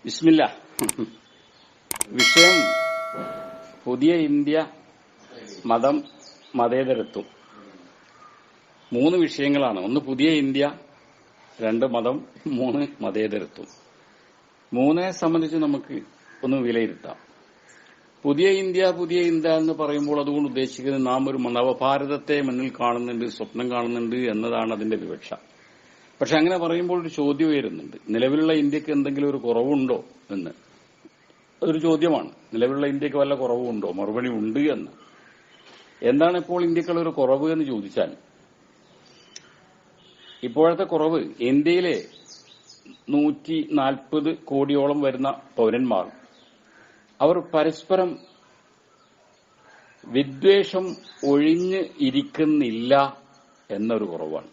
ബിസ്മില്ലാ. വിഷയം പുതിയ ഇന്ത്യ, മതം, മതേതരത്വം. 3 വിഷയങ്ങളാണ്. 1 പുതിയ ഇന്ത്യ, 2 മതം, 3 മതേതരത്വം. 3 സംബന്ധിച്ച് നമുക്ക് ഒന്ന് വിലയിരുത്താം. പുതിയ ഇന്ത്യ എന്ന് പറയുമ്പോൾ അതുകൊണ്ട് ഉദ്ദേശിക്കുന്നത് നാം ഒരു നവഭാരതത്തെ മുന്നിൽ കാണുന്നുണ്ട്, സ്വപ്നം കാണുന്നുണ്ട് എന്നതാണ് അതിന്റെ വിവക്ഷ. പക്ഷെ അങ്ങനെ പറയുമ്പോൾ ഒരു ചോദ്യം ഉയരുന്നുണ്ട്. നിലവിലുള്ള ഇന്ത്യക്ക് എന്തെങ്കിലും ഒരു കുറവുണ്ടോ എന്ന്. അതൊരു ചോദ്യമാണ്. നിലവിലുള്ള ഇന്ത്യക്ക് വല്ല കുറവുണ്ടോ? മറുപടി ഉണ്ട് എന്ന്. എന്താണ് ഇപ്പോൾ ഇന്ത്യക്കുള്ള ഒരു കുറവ് എന്ന് ചോദിച്ചാൽ, ഇപ്പോഴത്തെ കുറവ് ഇന്ത്യയിലെ 140 കോടിയോളം വരുന്ന പൌരന്മാർ അവർ പരസ്പരം വിദ്വേഷം ഒഴിഞ്ഞ് ഇരിക്കുന്നില്ല എന്നൊരു കുറവാണ്.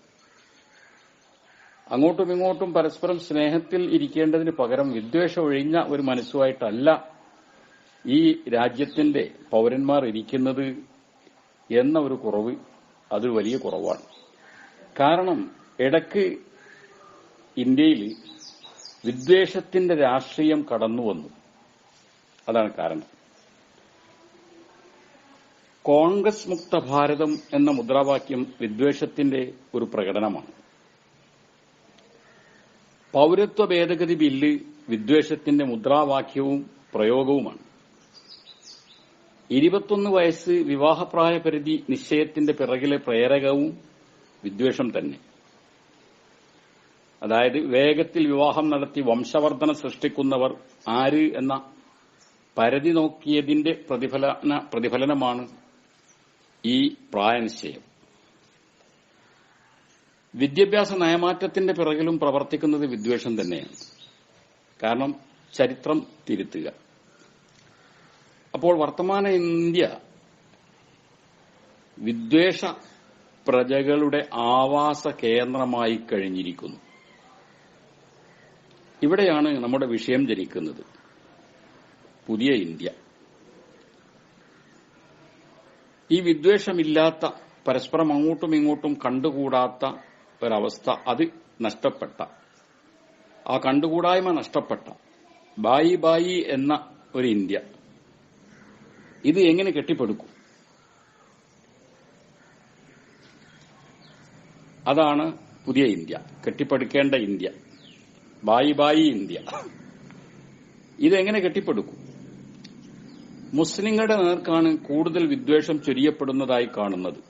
അങ്ങോട്ടും ഇങ്ങോട്ടും പരസ്പരം സ്നേഹത്തിൽ ഇരിക്കേണ്ടതിന് പകരം വിദ്വേഷം ഒഴിഞ്ഞ ഒരു മനസ്സുമായിട്ടല്ല ഈ രാജ്യത്തിന്റെ പൌരന്മാർ ഇരിക്കുന്നത് എന്ന ഒരു കുറവ്, അതൊരു വലിയ കുറവാണ്. കാരണം ഇടയ്ക്ക് ഇന്ത്യയിൽ വിദ്വേഷത്തിന്റെ രാഷ്ട്രീയം കടന്നു വന്നു. അതാണ് കാരണം. കോൺഗ്രസ് മുക്ത ഭാരതം എന്ന മുദ്രാവാക്യം വിദ്വേഷത്തിന്റെ ഒരു പ്രകടനമാണ്. പൌരത്വ ഭേദഗതി ബില്ല് വിദ്വേഷത്തിന്റെ മുദ്രാവാക്യവും പ്രയോഗവുമാണ്. 21 വയസ്സ് വിവാഹപ്രായ പരിധി നിശ്ചയത്തിന്റെ പിറകിലെ പ്രേരകവും വിദ്വേഷം തന്നെ. അതായത് വേഗത്തിൽ വിവാഹം നടത്തി വംശവർദ്ധന സൃഷ്ടിക്കുന്നവർ ആര് എന്ന പരിധി നോക്കിയതിന്റെ പ്രതിഫലനമാണ് ഈ പ്രായനിശ്ചയം. വിദ്യാഭ്യാസ നയമാറ്റത്തിന്റെ പിറകിലും പ്രവർത്തിക്കുന്നത് വിദ്വേഷം തന്നെയാണ്. കാരണം ചരിത്രം തിരുത്തുക. അപ്പോൾ വർത്തമാന ഇന്ത്യ വിദ്വേഷ പ്രജകളുടെ ആവാസ കേന്ദ്രമായി കഴിഞ്ഞിരിക്കുന്നു. ഇവിടെയാണ് നമ്മുടെ വിഷയം ജനിക്കുന്നത്. പുതിയ ഇന്ത്യ. ഈ വിദ്വേഷമില്ലാത്ത, പരസ്പരം അങ്ങോട്ടും ഇങ്ങോട്ടും കണ്ടുകൂടാത്ത ഒരവസ്ഥ, അത് നഷ്ടപ്പെട്ട, ആ കണ്ടുകൂടായ്മ നഷ്ടപ്പെട്ട ബായി എന്ന ഒരു ഇന്ത്യ, ഇത് എങ്ങനെ കെട്ടിപ്പടുക്കും? അതാണ് പുതിയ ഇന്ത്യ, കെട്ടിപ്പടുക്കേണ്ട ഇന്ത്യ, ബായി ഇന്ത്യ. ഇതെങ്ങനെ കെട്ടിപ്പടുക്കും? മുസ്ലിങ്ങളുടെ നേർക്കാണ് കൂടുതൽ വിദ്വേഷം ചൊരിയപ്പെടുന്നതായി കാണുന്നത്.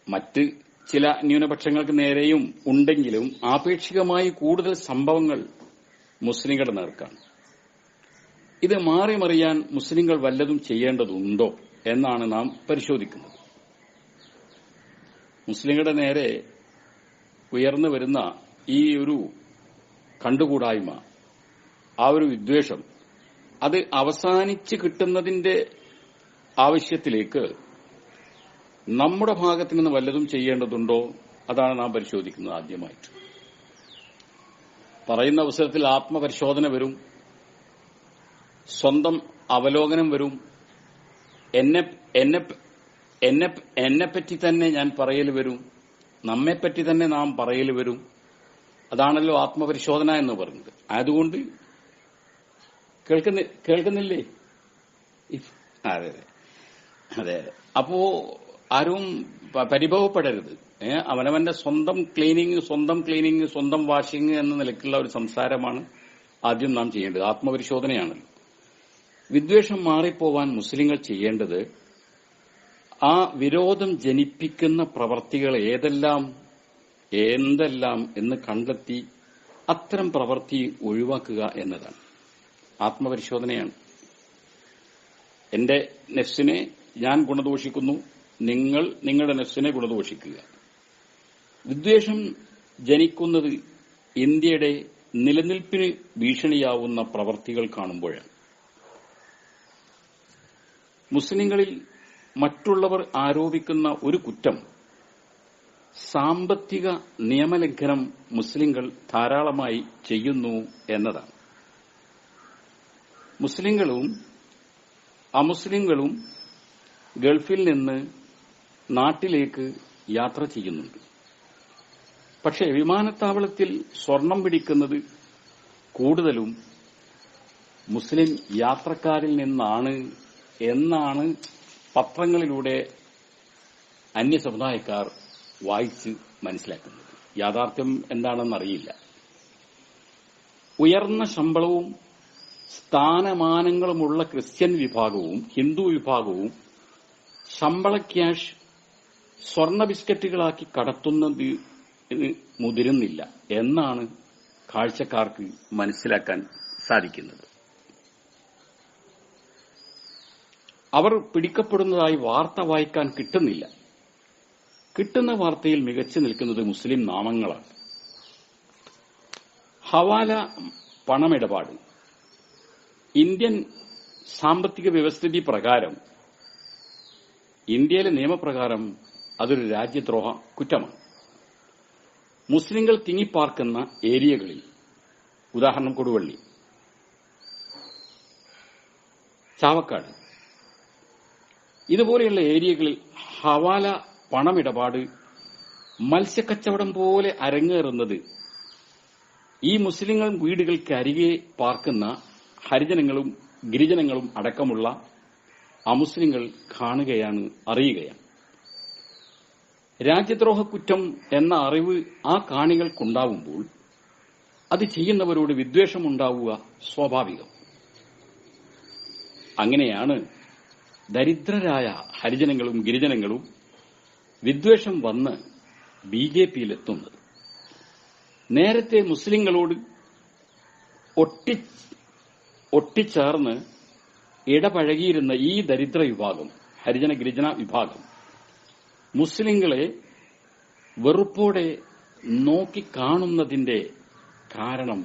മറ്റ് ചില ന്യൂനപക്ഷങ്ങൾക്ക് നേരെയും ഉണ്ടെങ്കിലും ആപേക്ഷികമായി കൂടുതൽ സംഭവങ്ങൾ മുസ്ലിങ്ങളുടെ നേർക്കാണ്. ഇത് മാറിമറിയാൻ മുസ്ലിങ്ങൾ വല്ലതും ചെയ്യേണ്ടതുണ്ടോ എന്നാണ് നാം പരിശോധിക്കുന്നത്. മുസ്ലിങ്ങളുടെ നേരെ ഉയർന്നു വരുന്ന ഈ ഒരു കണ്ടുകൂടായ്മ, ആ ഒരു വിദ്വേഷം, അത് അവസാനിച്ച് കിട്ടുന്നതിന്റെ ആവശ്യത്തിലേക്ക് നമ്മുടെ ഭാഗത്ത് നിന്ന് വല്ലതും ചെയ്യേണ്ടതുണ്ടോ? അതാണ് നാം പരിശോധിക്കുന്നത്. ആദ്യമായിട്ട് പറയുന്ന അവസരത്തിൽ ആത്മപരിശോധന വരും, സ്വന്തം അവലോകനം വരും, എന്നെപ്പറ്റി തന്നെ ഞാൻ പറയൽ വരും, നമ്മെപ്പറ്റി തന്നെ നാം പറയൽ വരും. അതാണല്ലോ ആത്മപരിശോധന എന്ന് പറയുന്നത്. അതുകൊണ്ട് കേൾക്കുന്നില്ലേ? അതെ അതെ. അപ്പോ ആരും പരിഭവപ്പെടരുത്. അവനവന്റെ സ്വന്തം ക്ലീനിങ്, സ്വന്തം വാഷിംഗ് എന്ന നിലയ്ക്കുള്ള ഒരു സംസാരമാണ് ആദ്യം നാം ചെയ്യേണ്ടത്. ആത്മപരിശോധനയാണല്ലോ. വിദ്വേഷം മാറിപ്പോവാൻ മുസ്ലിങ്ങൾ ചെയ്യേണ്ടത് ആ വിരോധം ജനിപ്പിക്കുന്ന പ്രവർത്തികൾ എന്തെല്ലാം എന്ന് കണ്ടെത്തി അത്തരം പ്രവൃത്തി ഒഴിവാക്കുക എന്നതാണ്. ആത്മപരിശോധനയാണ്. എന്റെ നെഫ്സിനെ ഞാൻ ഗുണദോഷിക്കുന്നു, നിങ്ങൾ നിങ്ങളുടെ നെഫ്സിനെ ഗുണദോഷിക്കുക. വിദ്വേഷം ജനിക്കുന്നത് ഇന്ത്യയുടെ നിലനിൽപ്പിന് ഭീഷണിയാവുന്ന പ്രവർത്തികൾ കാണുമ്പോഴാണ്. മുസ്ലിങ്ങളിൽ മറ്റുള്ളവർ ആരോപിക്കുന്ന ഒരു കുറ്റം സാമ്പത്തിക നിയമലംഘനം മുസ്ലിങ്ങൾ ധാരാളമായി ചെയ്യുന്നു എന്നതാണ്. മുസ്ലിങ്ങളും അമുസ്ലിങ്ങളും ഗൾഫിൽ നിന്ന് നാട്ടിലേക്ക് യാത്ര ചെയ്യുന്നുണ്ട്. പക്ഷേ വിമാനത്താവളത്തിൽ സ്വർണം പിടിക്കുന്നത്, കൂടുതലും മുസ്ലിം യാത്രക്കാരിൽ നിന്നാണ് എന്നാണ് പത്രങ്ങളിലൂടെ അന്യസമുദായക്കാർ വായിച്ച് മനസ്സിലാക്കുന്നത്. യാഥാർത്ഥ്യം എന്താണെന്നറിയില്ല. ഉയർന്ന ശമ്പളവും സ്ഥാനമാനങ്ങളുമുള്ള ക്രിസ്ത്യൻ വിഭാഗവും ഹിന്ദു വിഭാഗവും ശമ്പള ക്യാഷ് സ്വർണ്ണ ബിസ്ക്കറ്റുകളാക്കി കടത്തുന്നതിന് മുതിരുന്നില്ല എന്നാണ് കാഴ്ചക്കാർക്ക് മനസ്സിലാക്കാൻ സാധിക്കുന്നത്. അവർ പിടിക്കപ്പെടുന്നതായി വാർത്ത വായിക്കാൻ കിട്ടുന്നില്ല. കിട്ടുന്ന വാർത്തയിൽ മികച്ചു നിൽക്കുന്നത് മുസ്ലിം നാമങ്ങളാണ്. ഹവാല പണമിടപാട് ഇന്ത്യൻ സാമ്പത്തിക വ്യവസ്ഥിതി പ്രകാരം, ഇന്ത്യയിലെ നിയമപ്രകാരം അതൊരു രാജ്യദ്രോഹ കുറ്റമാണ്. മുസ്ലിങ്ങൾ തിങ്ങിപ്പാർക്കുന്ന ഏരിയകളിൽ, ഉദാഹരണം കൊടുവള്ളി, ചാവക്കാട്, ഇതുപോലെയുള്ള ഏരിയകളിൽ ഹവാല പണമിടപാട് മത്സ്യക്കച്ചവടം പോലെ അരങ്ങേറുന്നത് ഈ മുസ്ലിങ്ങൾ വീടുകൾക്ക് അരികെ പാർക്കുന്ന ഹരിജനങ്ങളും ഗിരിജനങ്ങളും അടക്കമുള്ള അമുസ്ലിങ്ങൾ കാണുകയാണ്, അറിയുകയാണ്. രാജ്യദ്രോഹ കുറ്റം എന്ന അറിവ് ആ കാണികൾക്കുണ്ടാവുമ്പോൾ അത് ചെയ്യുന്നവരോട് വിദ്വേഷമുണ്ടാവുക സ്വാഭാവികം. അങ്ങനെയാണ് ദരിദ്രരായ ഹരിജനങ്ങളും ഗിരിജനങ്ങളും വിദ്വേഷം വന്ന് ബിജെപിയിലെത്തുന്നത്. നേരത്തെ മുസ്ലിങ്ങളോട് ഒട്ടിച്ചേർന്ന് ഇടപഴകിയിരുന്ന ഈ ദരിദ്ര വിഭാഗം, ഹരിജന ഗിരിജന വിഭാഗം, മുസ്ലിങ്ങളെ വെറുപ്പോടെ നോക്കിക്കാണുന്നതിന്റെ കാരണം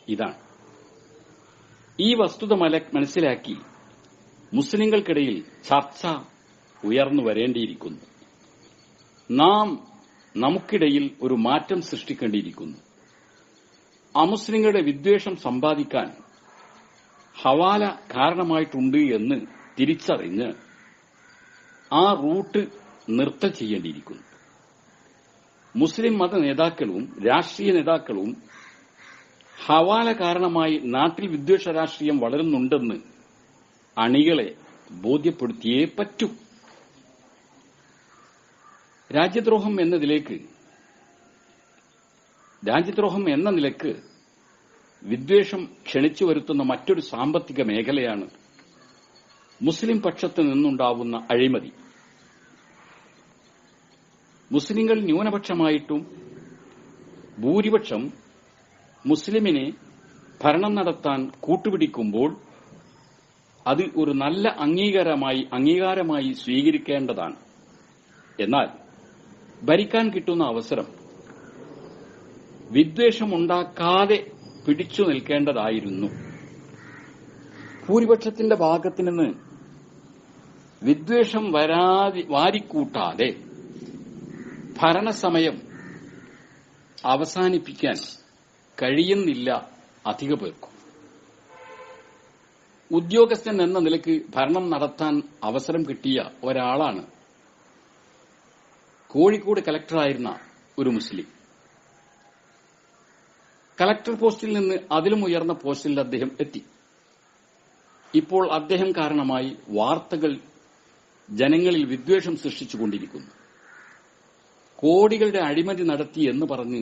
ഇതാണ്. ഈ വസ്തുത മനസ്സിലാക്കി മുസ്ലിങ്ങൾക്കിടയിൽ ചർച്ച ഉയർന്നു വരേണ്ടിയിരിക്കുന്നു. നമുക്കിടയിൽ ഒരു മാറ്റം സൃഷ്ടിക്കേണ്ടിയിരിക്കുന്നു. അമുസ്ലിങ്ങളുടെ വിദ്വേഷം സമ്പാദിക്കാൻ ഹവാല കാരണമായിട്ടുണ്ട് എന്ന് തിരിച്ചറിഞ്ഞ് ആ റൂട്ട് നിർത്തൽ ചെയ്യേണ്ടിയിരിക്കുന്നു. മുസ്ലിം മത നേതാക്കളും രാഷ്ട്രീയ നേതാക്കളും ഹവാല കാരണമായി നാട്ടിൽ വിദ്വേഷ രാഷ്ട്രീയം വളരുന്നുണ്ടെന്ന് അണികളെ ബോധ്യപ്പെടുത്തിയേ പറ്റൂ. രാജ്യദ്രോഹം എന്ന നിലക്ക് വിദ്വേഷം ക്ഷണിച്ചു വരുത്തുന്ന മറ്റൊരു സാമ്പത്തിക മേഖലയാണ് മുസ്ലിം പക്ഷത്ത് നിന്നുണ്ടാവുന്ന അഴിമതി. മുസ്ലിങ്ങൾ ന്യൂനപക്ഷമായിട്ടും ഭൂരിപക്ഷം മുസ്ലിമിനെ ഭരണം നടത്താൻ കൂട്ടുപിടിക്കുമ്പോൾ അത് ഒരു നല്ല അംഗീകാരമായി സ്വീകരിക്കേണ്ടതാണ്. എന്നാൽ ഭരിക്കാൻ കിട്ടുന്ന അവസരം വിദ്വേഷമുണ്ടാക്കാതെ പിടിച്ചു നിൽക്കേണ്ടതായിരുന്നു. ഭൂരിപക്ഷത്തിന്റെ ഭാഗത്തു നിന്ന് വിദ്വേഷം വാരിക്കൂട്ടാതെ ഭരണസമയം അവസാനിപ്പിക്കാൻ കഴിയുന്നില്ല അധിക പേർക്കും. ഉദ്യോഗസ്ഥൻ എന്ന നിലയ്ക്ക് ഭരണം നടത്താൻ അവസരം കിട്ടിയ ഒരാളാണ് കോഴിക്കോട് കലക്ടറായിരുന്ന ഒരു മുസ്ലിം. കലക്ടർ പോസ്റ്റിൽ നിന്ന് അതിലും ഉയർന്ന പോസ്റ്റിൽ അദ്ദേഹം എത്തി. ഇപ്പോൾ അദ്ദേഹം കാരണമായി വാർത്തകൾ ജനങ്ങളിൽ വിദ്വേഷം സൃഷ്ടിച്ചുകൊണ്ടിരിക്കുന്നു. കോടികളുടെ അഴിമതി നടത്തി എന്ന് പറഞ്ഞ്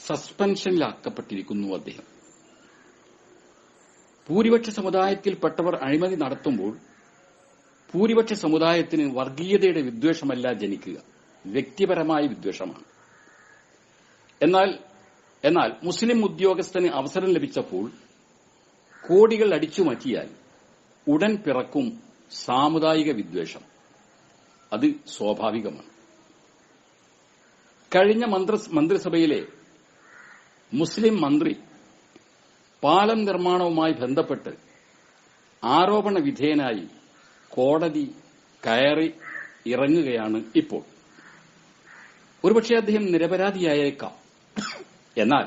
സസ്പെൻഷനിലാക്കപ്പെട്ടിരിക്കുന്നു അദ്ദേഹം. ഭൂരിപക്ഷ സമുദായത്തിൽപ്പെട്ടവർ അഴിമതി നടത്തുമ്പോൾ ഭൂരിപക്ഷ സമുദായത്തിന് വർഗീയതയുടെ വിദ്വേഷമല്ല ജനിക്കുക, വ്യക്തിപരമായ വിദ്വേഷമാണ്. എന്നാൽ മുസ്ലിം ഉദ്യോഗസ്ഥന് അവസരം ലഭിച്ചപ്പോൾ കോടികൾ അടിച്ചുമാറ്റിയാൽ ഉടൻ പിറക്കും സാമുദായിക വിദ്വേഷം. അത് സ്വാഭാവികമാണ്. കഴിഞ്ഞ മന്ത്രിസഭയിലെ മുസ്ലിം മന്ത്രി പാലം നിർമ്മാണവുമായി ബന്ധപ്പെട്ട് ആരോപണ വിധേയനായി കോടതി കയറി ഇറങ്ങുകയാണ് ഇപ്പോൾ. ഒരുപക്ഷെ അദ്ദേഹം നിരപരാധിയായേക്കാം. എന്നാൽ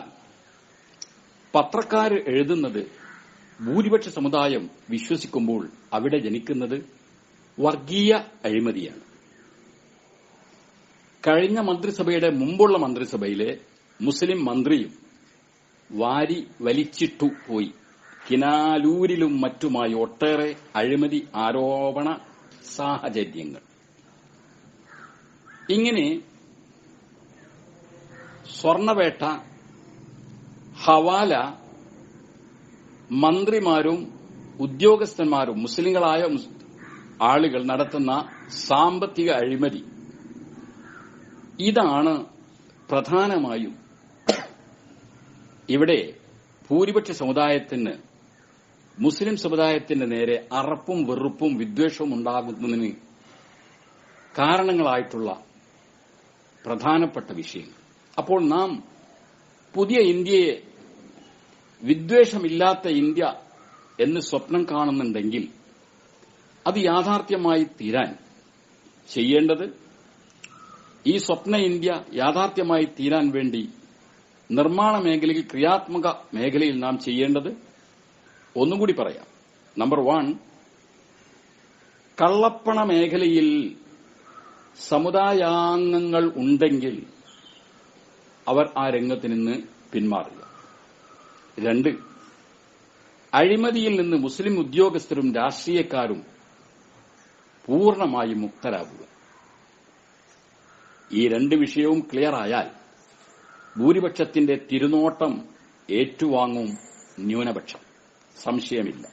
പത്രക്കാർ എഴുതുന്നത് ഭൂരിപക്ഷ സമുദായം വിശ്വസിക്കുമ്പോൾ അവിടെ ജനിക്കുന്നത് വർഗീയ അഴിമതിയാണ്. കഴിഞ്ഞ മന്ത്രിസഭയുടെ മുമ്പുള്ള മന്ത്രിസഭയിലെ മുസ്ലിം മന്ത്രിയും വാരി വലിച്ചിട്ടു പോയി. കിനാലൂരിലും മറ്റുമായി ഒട്ടേറെ അഴിമതി ആരോപണ സാഹചര്യങ്ങൾ. ഇങ്ങനെ സ്വർണവേട്ട, ഹവാല, മന്ത്രിമാരും ഉദ്യോഗസ്ഥന്മാരും മുസ്ലിങ്ങളായ ആളുകൾ നടത്തുന്ന സാമ്പത്തിക അഴിമതി, ഇതാണ് പ്രധാനമായും ഇവിടെ ഭൂരിപക്ഷ സമുദായത്തിന്, മുസ്ലിം സമുദായത്തിന് നേരെ അറപ്പും വെറുപ്പും വിദ്വേഷവും ഉണ്ടാകുന്നതിന് കാരണങ്ങളായിട്ടുള്ള പ്രധാനപ്പെട്ട വിഷയങ്ങൾ. അപ്പോൾ നാം പുതിയ ഇന്ത്യയെ വിദ്വേഷമില്ലാത്ത ഇന്ത്യ എന്ന് സ്വപ്നം കാണുന്നുണ്ടെങ്കിൽ അത് യാഥാർത്ഥ്യമായി തീരാൻ ചെയ്യേണ്ടത്, ഈ സ്വപ്ന ഇന്ത്യ യാഥാർത്ഥ്യമായി തീരാൻ വേണ്ടി നിർമ്മാണ മേഖലയിൽ, ക്രിയാത്മക മേഖലയിൽ നാം ചെയ്യേണ്ടത്, ഒന്നുകൂടി പറയാം. നമ്പർ 1, കള്ളപ്പണ മേഖലയിൽ സമുദായാംഗങ്ങൾ ഉണ്ടെങ്കിൽ അവർ ആ രംഗത്ത് നിന്ന് പിന്മാറുക. 2, അഴിമതിയിൽ നിന്ന് മുസ്ലിം ഉദ്യോഗസ്ഥരും രാഷ്ട്രീയക്കാരും പൂർണ്ണമായും മുക്തരാകുക. ഈ 2 വിഷയവും ക്ലിയറായാൽ ഭൂരിപക്ഷത്തിന്റെ തിരുനോട്ടം ഏറ്റുവാങ്ങും ന്യൂനപക്ഷം, സംശയമില്ല.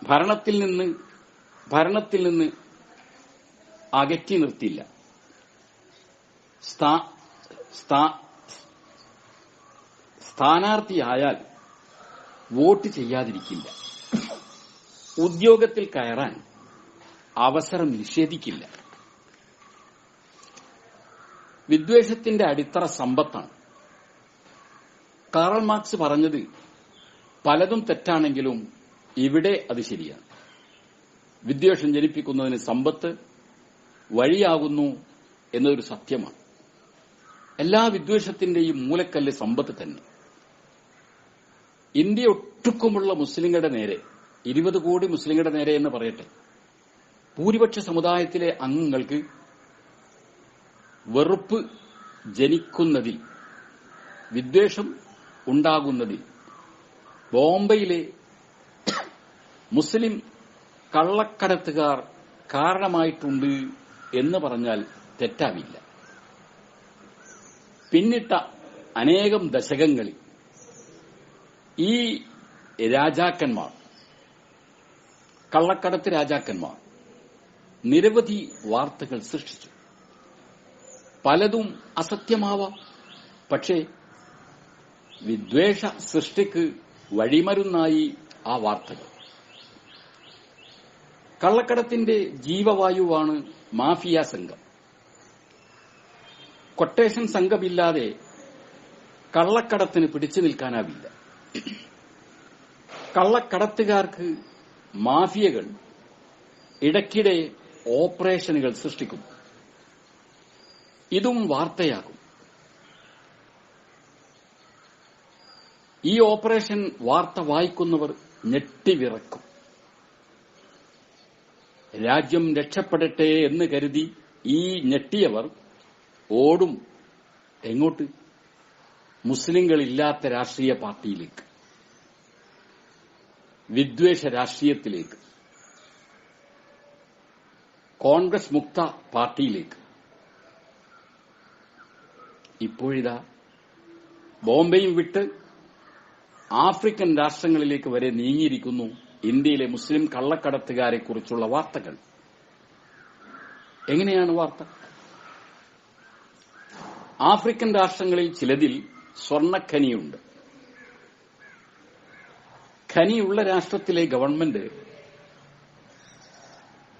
ഭരണത്തിൽ നിന്ന് അകറ്റി നിർത്തില്ല. സ്ഥാനാർത്ഥിയായാൽ വോട്ട് ചെയ്യാതിരിക്കില്ല. ഉദ്യോഗത്തിൽ കയറാൻ അവസരം നിഷേധിക്കില്ല. വിദ്വേഷത്തിന്റെ അടിത്തറ സമ്പത്താണ്. കാറൽ മാർക്സ് പറഞ്ഞത് പലതും തെറ്റാണെങ്കിലും ഇവിടെ അത് ശരിയാണ്. വിദ്വേഷം ജനിപ്പിക്കുന്നതിന് സമ്പത്ത് വഴിയാകുന്നു എന്നതൊരു സത്യമാണ്. എല്ലാ വിദ്വേഷത്തിന്റെയും മൂലക്കല്ല് സമ്പത്ത് തന്നെ. ഇന്ത്യ ഒട്ടുക്കുമുള്ള മുസ്ലിങ്ങളുടെ നേരെ, 20 കോടി മുസ്ലിങ്ങളുടെ നേരെ എന്ന് പറയട്ടെ, ഭൂരിപക്ഷ സമുദായത്തിലെ അംഗങ്ങൾക്ക് വെറുപ്പ് ജനിക്കുന്നതിൽ, വിദ്വേഷം ഉണ്ടാകുന്നതിൽ ബോംബെയിലെ മുസ്ലിം കള്ളക്കടത്തുകാർ കാരണമായിട്ടുണ്ട് എന്ന് പറഞ്ഞാൽ തെറ്റാവില്ല. പിന്നിട്ട അനേകം ദശകങ്ങളിൽ ഈ രാജാക്കന്മാർ, കള്ളക്കടത്ത് രാജാക്കന്മാർ നിരവധി വാർത്തകൾ സൃഷ്ടിച്ചു. പലതും അസത്യമാവാം, പക്ഷേ വിദ്വേഷ സൃഷ്ടിക്ക് വഴിമരുന്നായി ആ വാർത്തകൾ. കള്ളക്കടത്തിന്റെ ജീവവായുവാണ് മാഫിയ സംഘം. കൊട്ടേഷൻ സംഘമില്ലാതെ കള്ളക്കടത്തിന് പിടിച്ചു നിൽക്കാനാവില്ല. കള്ളക്കടത്തുകാർക്ക് മാഫിയകൾ ഇടയ്ക്കിടെ ഓപ്പറേഷനുകൾ സൃഷ്ടിക്കും. ഇതും വാർത്തയാകും. ഈ ഓപ്പറേഷൻ വാർത്ത വായിക്കുന്നവർ ഞെട്ടിവിറക്കും. രാജ്യം രക്ഷപ്പെടട്ടെ എന്ന് കരുതി ഈ ഞെട്ടിയവർ ഓടും. എങ്ങോട്ട്? മുസ്ലിങ്ങളില്ലാത്ത രാഷ്ട്രീയ പാർട്ടിയിലേക്ക്, വിദ്വേഷ രാഷ്ട്രീയത്തിലേക്ക്, കോൺഗ്രസ് മുക്ത പാർട്ടിയിലേക്ക്. ഇപ്പോഴിതാ ബോംബെയും വിട്ട് ആഫ്രിക്കൻ രാഷ്ട്രങ്ങളിലേക്ക് വരെ നീങ്ങിയിരിക്കുന്നു ഇന്ത്യയിലെ മുസ്ലിം കള്ളക്കടത്തുകാരെക്കുറിച്ചുള്ള വാർത്തകൾ. എങ്ങനെയാണ് വാർത്ത? ആഫ്രിക്കൻ രാഷ്ട്രങ്ങളിൽ ചിലതിൽ സ്വർണ്ണഖനിയുണ്ട്. ഖനിയുള്ള രാഷ്ട്രത്തിലെ ഗവൺമെന്റ്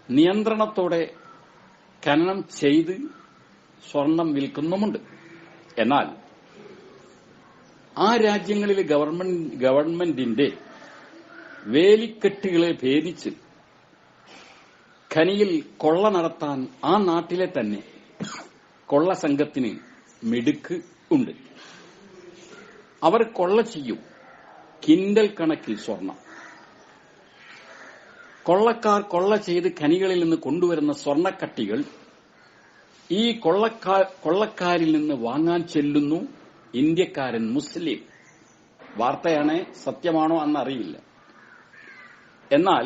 നിയന്ത്രണത്തോടെ ഖനനം ചെയ്ത് സ്വർണം വിൽക്കുന്നുമുണ്ട്. എന്നാൽ ആ രാജ്യങ്ങളിലെ ഗവൺമെന്റിന്റെ വേലിക്കെട്ടുകളെ ഭേദിച്ച് ഖനിയിൽ കൊള്ള നടത്താൻ ആ നാട്ടിലെ തന്നെ കൊള്ള സംഘത്തിന് മിടുക്ക് ഉണ്ട്. അവർ കൊള്ള ചെയ്യും. കിൻഡൽ കണക്കിൽ സ്വർണം. കൊള്ളക്കാർ കൊള്ള ചെയ്ത് ഖനികളിൽ നിന്ന് കൊണ്ടുവരുന്ന സ്വർണ്ണക്കട്ടികൾ ഈ കൊള്ളക്കാരിൽ നിന്ന് വാങ്ങാൻ ചെല്ലുന്നു. ഇന്ത്യക്കാരൻ മുസ്ലിം. വാർത്തയാണ്, സത്യമാണോ എന്നറിയില്ല. എന്നാൽ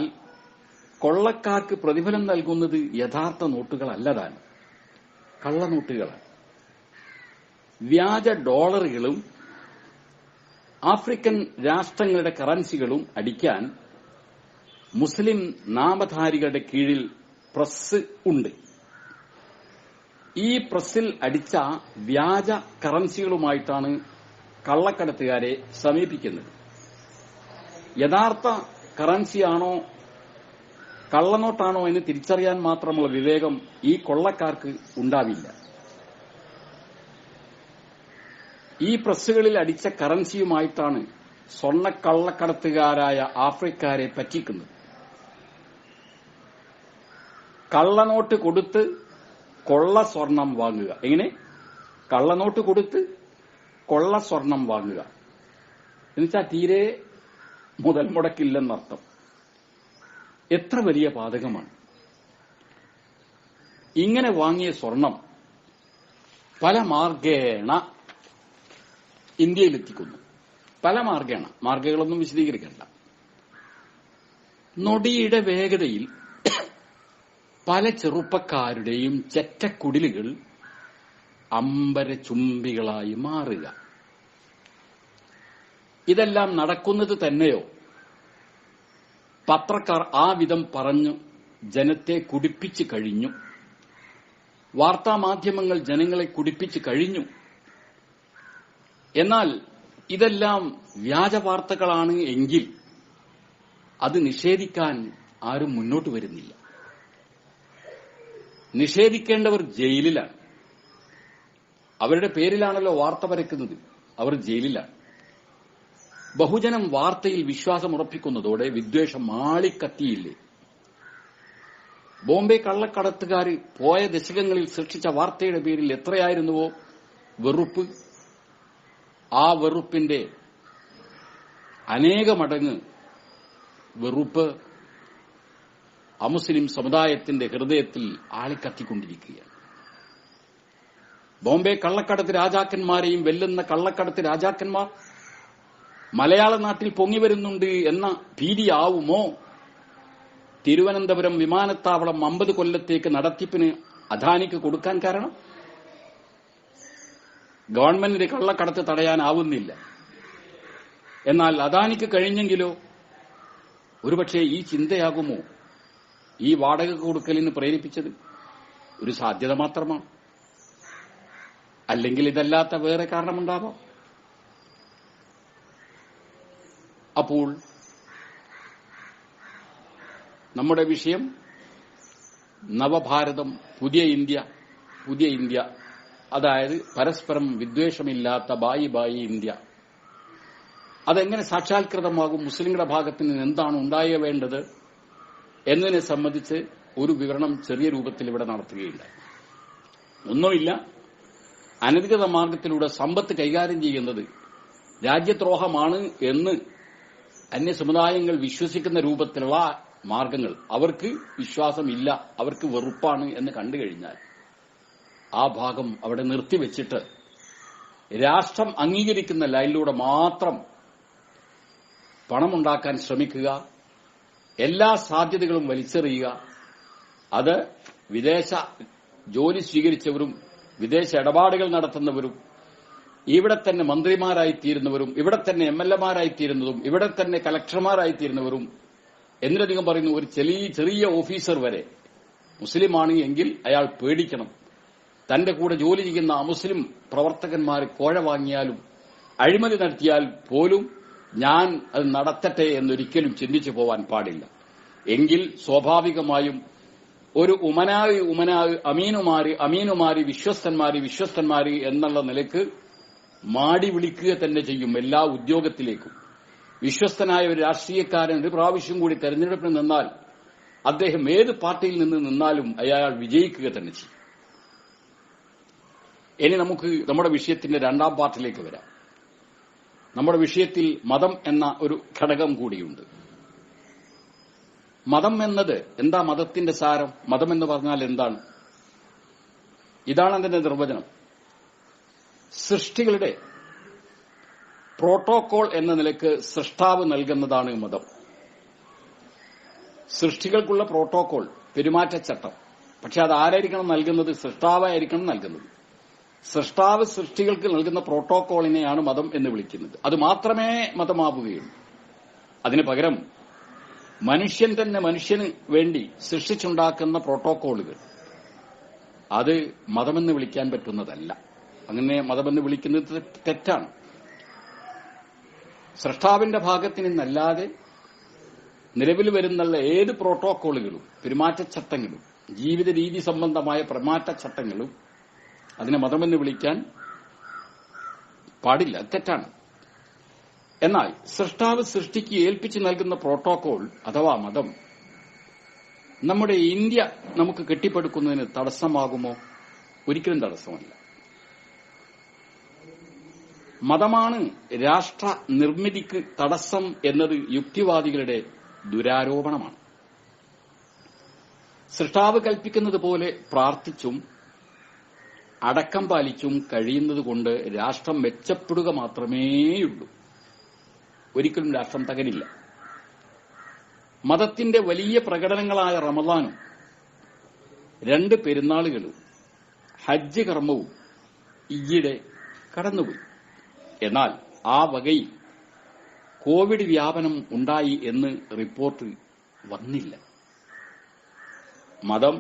കൊള്ളക്കാർക്ക് പ്രതിഫലം നൽകുന്നത് യഥാർത്ഥ നോട്ടുകളല്ലതാണ്, കള്ളനോട്ടുകളാണ്. വ്യാജ ഡോളറുകളും ആഫ്രിക്കൻ രാഷ്ട്രങ്ങളുടെ കറൻസികളും അടിക്കാൻ മുസ്ലിം നാമധാരികളുടെ കീഴിൽ പ്രസ് ഉണ്ട്. ഈ പ്രസ്സിൽ അടിച്ച വ്യാജ കറൻസികളുമായിട്ടാണ് കള്ളക്കടത്തുകാരെ സമീപിക്കുന്നത്. യഥാർത്ഥ കറൻസിയാണോ കള്ളനോട്ടാണോ എന്ന് തിരിച്ചറിയാൻ മാത്രമുള്ള വിവേകം ഈ കൊള്ളക്കാർക്ക് ഉണ്ടാവില്ല. ഈ പ്രസ്സുകളിൽ അടിച്ച കറൻസിയുമായിട്ടാണ് സ്വർണ്ണക്കള്ളക്കടത്തുകാരായ ആഫ്രിക്കക്കാരെ പറ്റിക്കുന്നത്. കള്ളനോട്ട് കൊടുത്ത് കൊള്ള സ്വർണം വാങ്ങുക. എങ്ങനെ? കള്ളനോട്ട് കൊടുത്ത് കൊള്ള സ്വർണം വാങ്ങുക എന്നുവെച്ചാൽ തീരെ മുതൽ മുടക്കില്ലെന്നർത്ഥം. എത്ര വലിയ പാതകമാണ്! ഇങ്ങനെ വാങ്ങിയ സ്വർണം പല മാർഗേണ ഇന്ത്യയിലെത്തിക്കുന്നു. പല മാർഗങ്ങളൊന്നും വിശദീകരിക്കണ്ട. നൊടിയുടെ വേഗതയിൽ പല ചെറുപ്പക്കാരുടെയും ചെറ്റക്കുടിലുകൾ അമ്പരചുംബികളായി മാറുക. ഇതെല്ലാം നടക്കുന്നത് തന്നെയോ? പത്രക്കാർ ആ വിധം പറഞ്ഞു ജനത്തെ കുടിപ്പിച്ചു കഴിഞ്ഞു. വാർത്താമാധ്യമങ്ങൾ ജനങ്ങളെ കുടിപ്പിച്ചു കഴിഞ്ഞു. എന്നാൽ ഇതെല്ലാം വ്യാജ വാർത്തകളാണ് എങ്കിൽ അത് നിഷേധിക്കാൻ ആരും മുന്നോട്ട് വരുന്നില്ല. നിഷേധിക്കേണ്ടവർ ജയിലിലാണ്. അവരുടെ പേരിലാണല്ലോ വാർത്ത പരക്കുന്നത്. അവർ ജയിലിലാണ്. ബഹുജനം വാർത്തയിൽ വിശ്വാസമുറപ്പിക്കുന്നതോടെ വിദ്വേഷം ആളിക്കത്തിയില്ലേ? ബോംബെ കള്ളക്കടത്തുകാർ പോയ ദശകങ്ങളിൽ സൃഷ്ടിച്ച വാർത്തയുടെ പേരിൽ എത്രയായിരുന്നുവോ വെറുപ്പ്, ആ വെറുപ്പിന്റെ അനേക മടങ്ങ് വെറുപ്പ് അമുസ്ലിം സമുദായത്തിന്റെ ഹൃദയത്തിൽ ആളിക്കത്തിക്കൊണ്ടിരിക്കുകയാണ്. ബോംബെ കള്ളക്കടത്ത് രാജാക്കന്മാരെയും വെല്ലുന്ന കള്ളക്കടത്ത് രാജാക്കന്മാർ മലയാള നാട്ടിൽ പൊങ്ങിവരുന്നുണ്ട് എന്ന ഭീതിയാവുമോ തിരുവനന്തപുരം വിമാനത്താവളം 50 കൊല്ലത്തേക്ക് നടത്തിപ്പിന് അദാനിക്ക് കൊടുക്കാൻ കാരണം? ഗവൺമെന്റിന് കള്ളക്കടത്ത് തടയാനാവുന്നില്ല. എന്നാൽ അദാനിക്ക് കഴിഞ്ഞെങ്കിലോ? ഒരുപക്ഷെ ഈ ചിന്തയാകുമോ ഈ വാടക കൊടുക്കലിന് പ്രേരിപ്പിച്ചത്? ഒരു സാധ്യത മാത്രമാണ്. അല്ലെങ്കിൽ ഇതല്ലാത്ത വേറെ കാരണമുണ്ടാവാം. അപ്പോൾ നമ്മുടെ വിഷയം നവഭാരതം, പുതിയ ഇന്ത്യ, അതായത് പരസ്പരം വിദ്വേഷമില്ലാത്ത ബായി ഇന്ത്യ. അതെങ്ങനെ സാക്ഷാത്കൃതമാകും? മുസ്ലിങ്ങളുടെ ഭാഗത്ത് നിന്ന് എന്താണ് ഉണ്ടാവേണ്ടത് എന്നതിനെ സംബന്ധിച്ച് ഒരു വിവരണം ചെറിയ രൂപത്തിൽ ഇവിടെ നടത്തുകയുണ്ടായി. ഒന്നുമില്ല, അനധികൃത മാർഗത്തിലൂടെ സമ്പത്ത് കൈകാര്യം ചെയ്യുന്നത് രാജ്യദ്രോഹമാണ് എന്ന് അന്യസമുദായങ്ങൾ വിശ്വസിക്കുന്ന രൂപത്തിലുള്ള മാർഗങ്ങൾ അവർക്ക് വിശ്വാസമില്ല, അവർക്ക് വെറുപ്പാണ് എന്ന് കണ്ടു കഴിഞ്ഞാൽ ആ ഭാഗം അവിടെ നിർത്തിവെച്ചിട്ട് രാഷ്ട്രം അംഗീകരിക്കുന്ന ലൈനിലൂടെ മാത്രം പണമുണ്ടാക്കാൻ ശ്രമിക്കുക, എല്ലാ സാധ്യതകളും വലിച്ചെറിയുക. അത് വിദേശ ജോലി സ്വീകരിച്ചവരും വിദേശ ഇടപാടുകൾ നടത്തുന്നവരും ഇവിടെ തന്നെ മന്ത്രിമാരായിത്തീരുന്നവരും ഇവിടെ തന്നെ MLA-മാരായിത്തീരുന്നതും ഇവിടെ തന്നെ കലക്ടർമാരായിത്തീരുന്നവരും എന്നധികം പറയുന്നു ഒരു ചെറിയ ഓഫീസർ വരെ മുസ്ലിമാണ് എങ്കിൽ അയാൾ പേടിക്കണം. തന്റെ കൂടെ ജോലി ചെയ്യുന്ന അമുസ്ലിം പ്രവർത്തകന്മാർ കോഴ വാങ്ങിയാലും അഴിമതി നടത്തിയാൽ പോലും ഞാൻ അത് നടത്തട്ടെ എന്നൊരിക്കലും ചിന്തിച്ചു പോവാൻ പാടില്ല. എങ്കിൽ സ്വാഭാവികമായും ഒരു ഉമനാവ് അമീനുമാര് വിശ്വസ്തന്മാര് എന്നുള്ള നിലയ്ക്ക് മാടി വിളിക്കുക തന്നെ ചെയ്യും എല്ലാ ഉദ്യോഗത്തിലേക്കും. വിശ്വസ്തനായ ഒരു രാഷ്ട്രീയക്കാരൻ ഒരു പ്രാവശ്യം കൂടി തെരഞ്ഞെടുപ്പിന് നിന്നാൽ അദ്ദേഹം ഏത് പാർട്ടിയിൽ നിന്ന് നിന്നാലും അയാൾ വിജയിക്കുക തന്നെ ചെയ്യും. ഇനി നമുക്ക് നമ്മുടെ വിഷയത്തിന്റെ രണ്ടാം പാർട്ടിലേക്ക് വരാം. നമ്മുടെ വിഷയത്തിൽ മതം എന്ന ഒരു ഘടകം കൂടിയുണ്ട്. മതം എന്നത് എന്താ? മതത്തിന്റെ സാരം, മതം എന്ന് പറഞ്ഞാൽ എന്താണ്? ഇതാണ് അതിന്റെ നിർവചനം. സൃഷ്ടികളുടെ പ്രോട്ടോകോൾ എന്ന നിലയ്ക്ക് സൃഷ്ടാവ് നൽകുന്നതാണ് മതം. സൃഷ്ടികൾക്കുള്ള പ്രോട്ടോകോൾ, പെരുമാറ്റച്ചട്ടം. പക്ഷെ അത് ആരായിരിക്കണം നൽകുന്നത്? സൃഷ്ടാവായിരിക്കണം നൽകുന്നത്. സൃഷ്ടാവ് സൃഷ്ടികൾക്ക് നൽകുന്ന പ്രോട്ടോകോളിനെയാണ് മതം എന്ന് വിളിക്കുന്നത്. അത് മാത്രമേ മതമാവുകയുള്ളൂ. അതിന് പകരം മനുഷ്യൻ തന്നെ മനുഷ്യന് വേണ്ടി സൃഷ്ടിച്ചുണ്ടാക്കുന്ന പ്രോട്ടോകോളുകൾ, അത് മതമെന്ന് വിളിക്കാൻ പറ്റുന്നതല്ല. അങ്ങനെ മതമെന്ന് വിളിക്കുന്നത് തെറ്റാണ്. സൃഷ്ടാവിന്റെ ഭാഗത്ത് നിന്നല്ലാതെ നിലവിൽ വരുന്നുള്ള ഏത് പ്രോട്ടോകോളുകളും, പെരുമാറ്റച്ചട്ടങ്ങളും, ജീവിത രീതി സംബന്ധമായ പെരുമാറ്റച്ചട്ടങ്ങളും അതിനെ മതമെന്ന് വിളിക്കാൻ പാടില്ല, തെറ്റാണ്. എന്നാൽ സൃഷ്ടാവ് സൃഷ്ടിക്ക് ഏൽപ്പിച്ച് നൽകുന്ന പ്രോട്ടോകോൾ അഥവാ മതം നമ്മുടെ ഇന്ത്യ നമുക്ക് കെട്ടിപ്പടുക്കുന്നതിന് തടസ്സമാകുമോ? ഒരിക്കലും തടസ്സമല്ല. മതമാണ് രാഷ്ട്ര നിർമ്മിതിക്ക് തടസ്സം എന്നത് യുക്തിവാദികളുടെ ദുരാരോപണമാണ്. സൃഷ്ടാവ് കൽപ്പിക്കുന്നത് പോലെ പ്രാർത്ഥിച്ചും അടക്കം പാലിച്ചും കഴിയുന്നതുകൊണ്ട് രാഷ്ട്രം മെച്ചപ്പെടുക മാത്രമേയുള്ളൂ. ഒരിക്കലും രാഷ്ട്രം തകരില്ല. മതത്തിന്റെ വലിയ പ്രകടനങ്ങളായ റമദാനും 2 പെരുന്നാളുകളും ഹജ്ജ് കർമ്മവും ഈയിടെ കടന്നുപോയി. എന്നാൽ ആ വകയിൽ കോവിഡ് വ്യാപനം ഉണ്ടായി എന്ന് റിപ്പോർട്ട് വന്നില്ല. മതം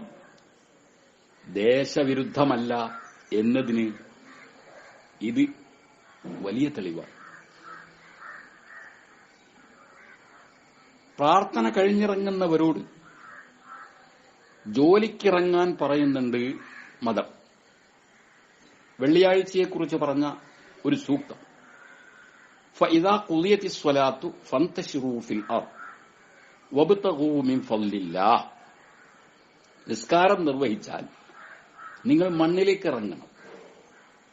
ദേശവിരുദ്ധമല്ല എന്നതിന് ഇത് വലിയ തെളിവാണ്. പ്രാർത്ഥന കഴിഞ്ഞിറങ്ങുന്നവരോട് ജോലിക്കിറങ്ങാൻ പറയുന്നുണ്ട് മതം. വെള്ളിയാഴ്ചയെക്കുറിച്ച് പറഞ്ഞ ഒരു സൂക്തം, ഫഇദാ ഖുദിയത്തിസ് സ്വലാത്തു ഫന്തശിറൂ ഫിൽ അർദ് വബ്തഗൂ മിൻ ഫളില്ലാഹ്. നിസ്കാരം നിർവഹിച്ചാൽ നിങ്ങൾ മണ്ണിലേക്ക് ഇറങ്ങണം,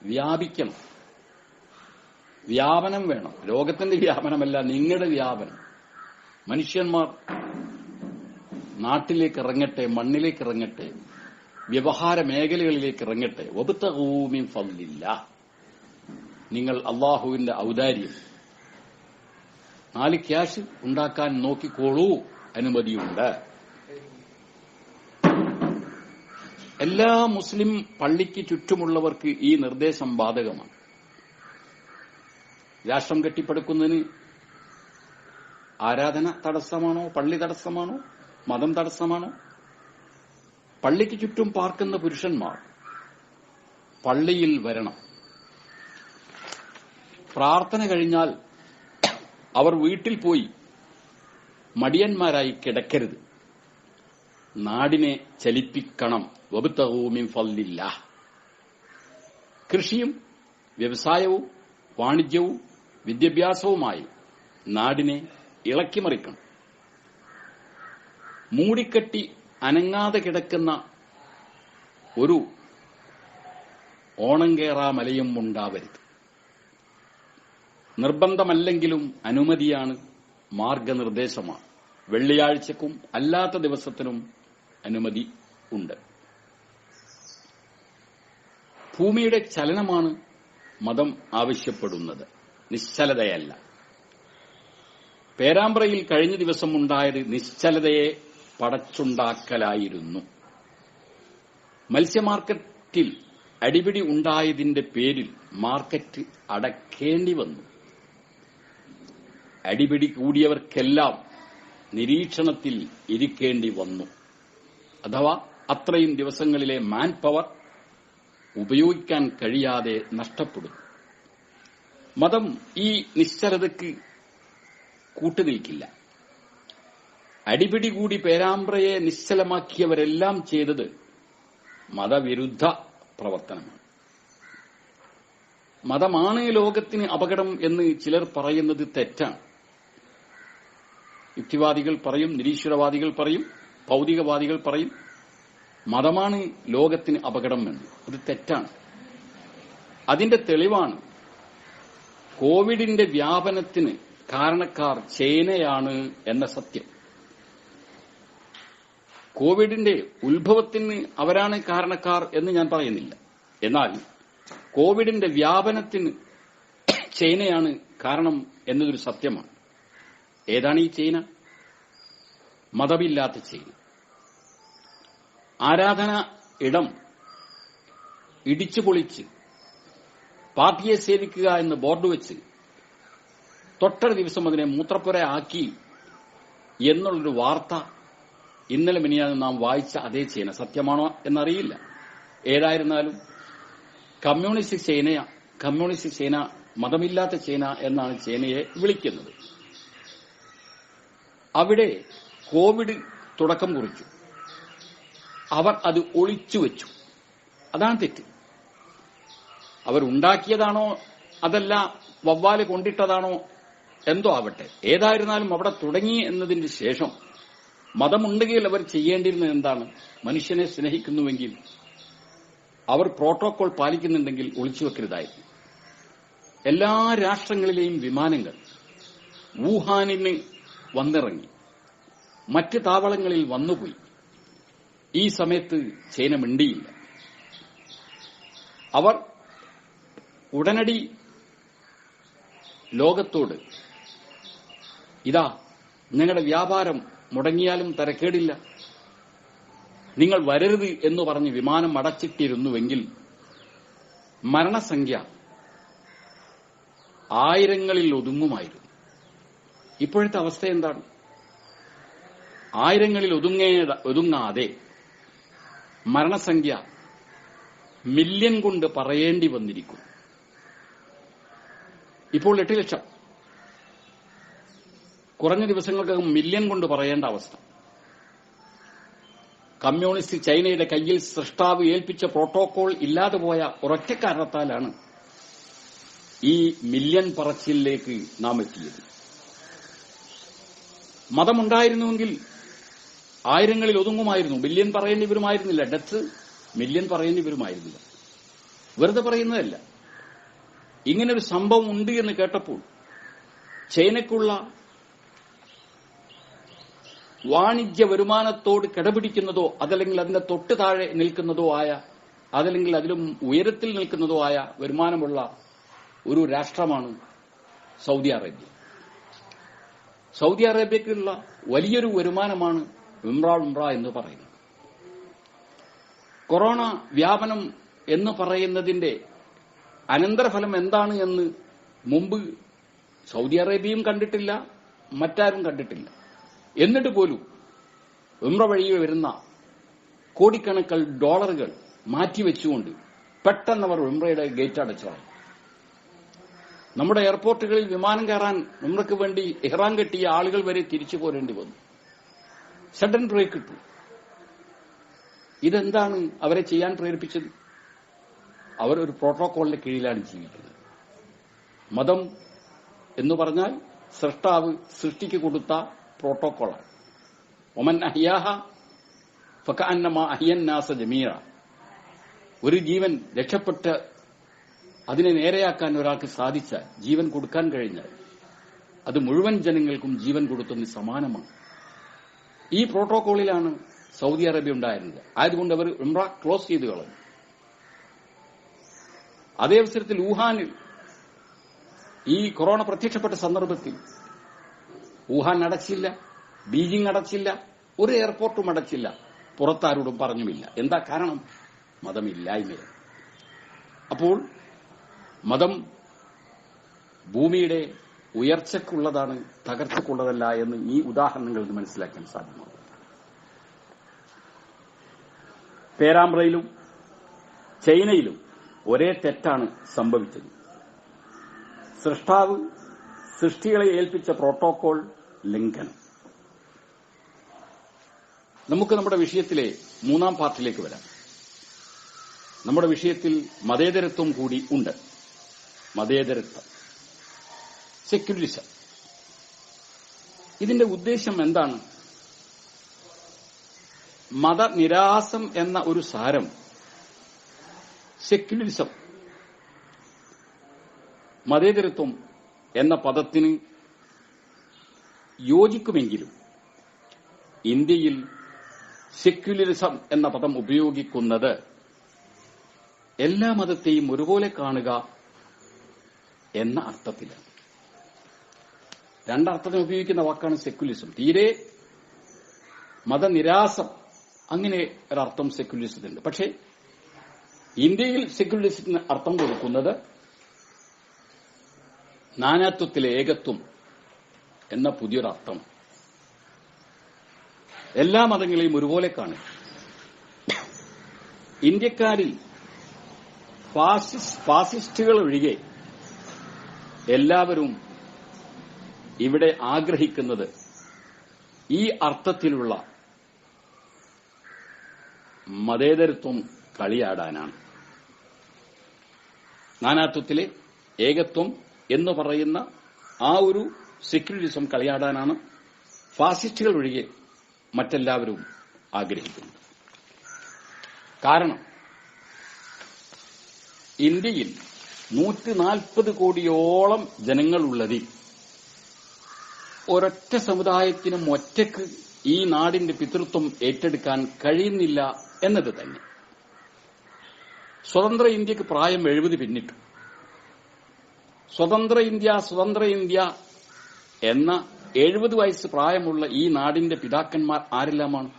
വ്യാപിക്കണം. വ്യാപനം വേണം. ലോകത്തിന്റെ വ്യാപനമല്ല, നിങ്ങളുടെ വ്യാപനം. മനുഷ്യന്മാർ നാട്ടിലേക്ക് ഇറങ്ങട്ടെ, മണ്ണിലേക്ക് ഇറങ്ങട്ടെ, വ്യവഹാര മേഖലകളിലേക്ക് ഇറങ്ങട്ടെ. വബ്തഗൂ മിൻ ഫളില്ലാഹ്. നിങ്ങൾ അള്ളാഹുവിന്റെ ഔദാര്യം 4 ക്യാഷ് ഉണ്ടാക്കാൻ നോക്കിക്കോളൂ, അനുമതിയുണ്ട്. എല്ലാ മുസ്ലിം പള്ളിക്ക് ചുറ്റുമുള്ളവർക്ക് ഈ നിർദ്ദേശം ബാധകമാണ്. രാഷ്ട്രം കെട്ടിപ്പടുക്കുന്നതിന് ആരാധന തടസ്സമാണോ? പള്ളി തടസ്സമാണോ? മതം തടസ്സമാണോ? പള്ളിക്ക് ചുറ്റും പാർക്കുന്ന പുരുഷന്മാർ പള്ളിയിൽ വരണം. പ്രാർത്ഥന കഴിഞ്ഞാൽ അവർ വീട്ടിൽ പോയി മടിയന്മാരായി കിടക്കരുത്. നാടിനെ ചലിപ്പിക്കണം. വബ്തഗൂ മിൻ ഫളില്ലാഹ്. കൃഷിയും വ്യവസായവും വാണിജ്യവും വിദ്യാഭ്യാസവുമായി നാടിനെ ഇളക്കിമറിക്കണം. മൂടിക്കെട്ടി അനങ്ങാതെ കിടക്കുന്ന ഒരു ഓണം കേറാമലയും ഉണ്ടാവരുത്. നിർബന്ധമല്ലെങ്കിലും അനുമതിയാണ്, മാർഗനിർദ്ദേശമാണ്. വെള്ളിയാഴ്ചക്കും അല്ലാത്ത ദിവസത്തിനും അനുമതി ഉണ്ട്. ഭൂമിയുടെ ചലനമാണ് മതം ആവശ്യപ്പെടുന്നത്, നിശ്ചലതയല്ല. പേരാമ്പ്രയിൽ കഴിഞ്ഞ ദിവസം ഉണ്ടായത് നിശ്ചലതയെ പടച്ചുണ്ടാക്കലായിരുന്നു. മത്സ്യമാർക്കറ്റിൽ അടിപിടി ഉണ്ടായതിന്റെ പേരിൽ മാർക്കറ്റ് അടക്കേണ്ടി വന്നു. അടിപിടി കൂടിയവർക്കെല്ലാം നിരീക്ഷണത്തിൽ ഇരിക്കേണ്ടി വന്നു. അഥവാ അത്രയും ദിവസങ്ങളിലെ മാൻ പവർ ഉപയോഗിക്കാൻ കഴിയാതെ നഷ്ടപ്പെടും. മതം ഈ നിശ്ചലതയ്ക്ക് കൂട്ടുനിൽക്കില്ല. അടിപിടി കൂടി പേരാമ്പ്രയെ നിശ്ചലമാക്കിയവരെല്ലാം ചെയ്തത് മതവിരുദ്ധ പ്രവർത്തനമാണ്. മതമാണ് ലോകത്തിന് അപകടം എന്ന് ചിലർ പറയുന്നത് തെറ്റാണ്. യുക്തിവാദികൾ പറയും, നിരീശ്വരവാദികൾ പറയും, ഭൗതികവാദികൾ പറയും മതമാണ് ലോകത്തിന് അപകടം എന്ന്. അത് തെറ്റാണ്. അതിന്റെ തെളിവാണ് കോവിഡിന്റെ വ്യാപനത്തിന് കാരണക്കാർ ചൈനയാണ് എന്ന സത്യം. കോവിഡിന്റെ ഉത്ഭവത്തിന് അവരാണ് കാരണക്കാർ എന്ന് ഞാൻ പറയുന്നില്ല. എന്നാൽ കോവിഡിന്റെ വ്യാപനത്തിന് ചൈനയാണ് കാരണം എന്നതൊരു സത്യമാണ്. ഏതാണ് ഈ ചൈന? മതമില്ലാത്ത ചൈന. ആരാധന ഇടം ഇടിച്ചു പൊളിച്ച് പാർട്ടിയെ സേവിക്കുക എന്ന് ബോർഡ് വെച്ച് തൊട്ടൊരു ദിവസം അതിനെ മൂത്രപ്പുര ആക്കി എന്നുള്ളൊരു വാർത്ത ഇന്നലെ മിനിയാന്ന് നാം വായിച്ച അതേ ചൈന. സത്യമാണോ എന്നറിയില്ല. ഏതായിരുന്നാലും കമ്മ്യൂണിസ്റ്റ് ചൈന മതമില്ലാത്ത ചൈന എന്നാണ് ചൈനയെ വിളിക്കുന്നത്. അവിടെ കോവിഡ് തുടക്കം കുറിച്ചു. അവർ അത് ഒളിച്ചുവെച്ചു. അതാണ് തെറ്റ്. അവരുണ്ടാക്കിയതാണോ അതല്ല വവ്വാല് കൊണ്ടിട്ടതാണോ എന്തോ ആവട്ടെ, ഏതായിരുന്നാലും അവിടെ തുടങ്ങി എന്നതിന് ശേഷം മതമുണ്ടെങ്കിൽ അവർ ചെയ്യേണ്ടിയിരുന്നത് എന്താണ്? മനുഷ്യനെ സ്നേഹിക്കുന്നുവെങ്കിൽ അവർ പ്രോട്ടോകോൾ പാലിക്കുന്നുണ്ടെങ്കിൽ ഒളിച്ചുവെക്കരുതായിരുന്നു. എല്ലാ രാഷ്ട്രങ്ങളിലെയും വിമാനങ്ങൾ വുഹാനിന് വന്നിറങ്ങി, മറ്റ് താവളങ്ങളിൽ വന്നുപോയി. ഈ സമയത്ത് ചൈന മിണ്ടിയില്ല. അവർ ഉടനടി ലോകത്തോട് ഇതാ ഞങ്ങളുടെ വ്യാപാരം മുടങ്ങിയാലും തരക്കേടില്ല, നിങ്ങൾ വരരുത് എന്ന് പറഞ്ഞ് വിമാനം അടച്ചിട്ടിരുന്നുവെങ്കിൽ മരണസംഖ്യ ആയിരങ്ങളിൽ ഒതുങ്ങുമായിരുന്നു. ഇപ്പോഴത്തെ അവസ്ഥ എന്താണ്? ആയിരങ്ങളിൽ ഒതുങ്ങാതെ മരണസംഖ്യ മില്യൺ കൊണ്ട് പറയേണ്ടി വന്നിരിക്കും. ഇപ്പോൾ 8 ലക്ഷം, കുറഞ്ഞ ദിവസങ്ങൾക്കകം മില്യൺ കൊണ്ട് പറയേണ്ട അവസ്ഥ. കമ്മ്യൂണിസ്റ്റ് ചൈനയുടെ കയ്യിൽ സൃഷ്ടാവ് ഏൽപ്പിച്ച പ്രോട്ടോകോൾ ഇല്ലാതെ പോയ ഒരൊറ്റ കാരണത്താലാണ് ഈ മില്യൺ പറച്ചിലേക്ക് നാം എത്തിയത്. മതമുണ്ടായിരുന്നുവെങ്കിൽ ആയിരങ്ങളിൽ ഒതുങ്ങുമായിരുന്നു. മില്യൺ പറയേണ്ടി വരുമായിരുന്നില്ല. ഡെത്ത് മില്യൺ പറയേണ്ടി വരുമായിരുന്നില്ല. വെറുതെ പറയുന്നതല്ല. ഇങ്ങനൊരു സംഭവം ഉണ്ട് എന്ന് കേട്ടപ്പോൾ ചൈനയ്ക്കുള്ള വാണിജ്യ വരുമാനത്തോട് കിടപിടിക്കുന്നതോ അതല്ലെങ്കിൽ അതിന്റെ തൊട്ട് താഴെ നിൽക്കുന്നതോ ആയ, അതല്ലെങ്കിൽ അതിലും ഉയരത്തിൽ നിൽക്കുന്നതോ ആയ വരുമാനമുള്ള ഒരു രാഷ്ട്രമാണ് സൗദി അറേബ്യ. സൗദി അറേബ്യയ്ക്കുള്ള വലിയൊരു വരുമാനമാണ് ഉംറ എന്ന് പറയുന്നത്. കൊറോണ വ്യാപനം എന്ന് പറയുന്നതിന്റെ അനന്തരഫലം എന്താണ് എന്ന് മുമ്പ് സൗദി അറേബ്യയും കണ്ടിട്ടില്ല, മറ്റാരും കണ്ടിട്ടില്ല. എന്നിട്ട് പോലും ഉംറ വഴി വരുന്ന കോടിക്കണക്കിന് ഡോളറുകൾ മാറ്റിവെച്ചുകൊണ്ട് പെട്ടെന്നവർ ഉംറയുടെ ഗേറ്റ് അടച്ചു. നമ്മുടെ എയർപോർട്ടുകളിൽ വിമാനം കയറാൻ ഉംറയ്ക്ക് വേണ്ടി ഇഹ്റാം കെട്ടിയ ആളുകൾ വരെ തിരിച്ചു പോരേണ്ടി വന്നു. സഡൻ ബ്രേക്ക് ഇട്ടു. ഇതെന്താണ് അവരെ ചെയ്യാൻ പ്രേരിപ്പിച്ചത്? അവർ ഒരു പ്രോട്ടോകോളിന്റെ കീഴിലാണ് ജീവിക്കുന്നത്. മതം എന്ന് പറഞ്ഞാൽ സൃഷ്ടാവ് സൃഷ്ടിക്ക് കൊടുത്ത പ്രോട്ടോകോളാണ്. ഒമൻ അഹ്യാഹ ഫകഅന്നമാ അഹ്യന്നാസ ജമീഅ. ഒരു ജീവൻ രക്ഷപ്പെട്ട് അതിനെ നേരെയാക്കാൻ ഒരാൾക്ക് സാധിച്ചാൽ, ജീവൻ കൊടുക്കാൻ കഴിഞ്ഞാൽ, അത് മുഴുവൻ ജനങ്ങൾക്കും ജീവൻ കൊടുത്തതിന് സമാനമാണ്. ഈ പ്രോട്ടോകോളിലാണ് സൗദി അറേബ്യ ഉണ്ടായിരുന്നത്. ആയതുകൊണ്ട് അവർ ഉംറ ക്ലോസ് ചെയ്ത് കളഞ്ഞു. അതേ അവസരത്തിൽ വുഹാനിൽ ഈ കൊറോണ പ്രത്യക്ഷപ്പെട്ട സന്ദർഭത്തിൽ വുഹാൻ അടച്ചില്ല, ബീജിംഗ് അടച്ചില്ല, ഒരു എയർപോർട്ടും അടച്ചില്ല, പുറത്താരോടും പറഞ്ഞുമില്ല. എന്താ കാരണം? മതമില്ലായ്മയാണ്. അപ്പോൾ മതം ഭൂമിയുടെ ഉയർച്ചയ്ക്കുള്ളതാണ്, തകർച്ചയ്ക്കുള്ളതല്ല എന്ന് ഈ ഉദാഹരണങ്ങളിൽ നിന്ന് മനസ്സിലാക്കാൻ സാധ്യമാണ്. പേരാമ്പ്രയിലും ചൈനയിലും ഒരേ തെറ്റാണ് സംഭവിച്ചത്. സൃഷ്ടാവ് സൃഷ്ടികളെ ഏൽപ്പിച്ച പ്രോട്ടോകോൾ ലംഘനം. നമുക്ക് നമ്മുടെ വിഷയത്തിലെ 3-ാം പാർട്ടിലേക്ക് വരാം. നമ്മുടെ വിഷയത്തിൽ മതേതരത്വം കൂടി ഉണ്ട്. മതേതരത്വം, സെക്യുലറിസം. ഇതിന്റെ ഉദ്ദേശം എന്താണ്? മതനിരാസം എന്ന ഒരു സാരം സെക്യുലറിസം, മതേതരത്വം എന്ന പദത്തിന് യോജിക്കുമെങ്കിലും ഇന്ത്യയിൽ സെക്യുലറിസം എന്ന പദം ഉപയോഗിക്കുന്നത് എല്ലാ മതത്തെയും ഒരുപോലെ കാണുക എന്ന അർത്ഥത്തിലാണ്. രണ്ടർത്ഥത്തിന് ഉപയോഗിക്കുന്ന വാക്കാണ് സെക്യുലിസം. തീരെ മതനിരാസം, അങ്ങനെ ഒരർത്ഥം സെക്യുലിസത്തിനുണ്ട്. പക്ഷേ ഇന്ത്യയിൽ സെക്യുലറിസത്തിന് അർത്ഥം കൊടുക്കുന്നത് നാനാത്വത്തിലെ ഏകത്വം എന്ന പുതിയൊരർത്ഥം. എല്ലാ മതങ്ങളെയും ഒരുപോലെ കാണും. ഇന്ത്യക്കാരിൽ ഫാസിസ്റ്റുകൾ ഒഴികെ എല്ലാവരും ഇവിടെ ആഗ്രഹിക്കുന്നത് ഈ അർത്ഥത്തിലുള്ള മതേതരത്വം കളിയാടാനാണ്. നാനാത്വത്തിലെ ഏകത്വം എന്ന് പറയുന്ന ആ ഒരു സെക്യുലറിസം കളിയാടാനാണ് ഫാസിസ്റ്റുകൾ ഒഴികെ മറ്റെല്ലാവരും ആഗ്രഹിക്കുന്നത്. കാരണം ഇന്ത്യയിൽ 140 കോടിയോളം ജനങ്ങളുള്ളതിൽ ഒരൊറ്റ സമുദായത്തിനും ഒറ്റയ്ക്ക് ഈ നാടിന്റെ പിതൃത്വം ഏറ്റെടുക്കാൻ കഴിയുന്നില്ല എന്നത് തന്നെ. സ്വതന്ത്ര ഇന്ത്യക്ക് പ്രായം 70 പിന്നിട്ടു. സ്വതന്ത്ര ഇന്ത്യ എന്ന 70 വയസ്സ് പ്രായമുള്ള ഈ നാടിന്റെ പിതാക്കന്മാർ ആരെല്ലാമാണ്?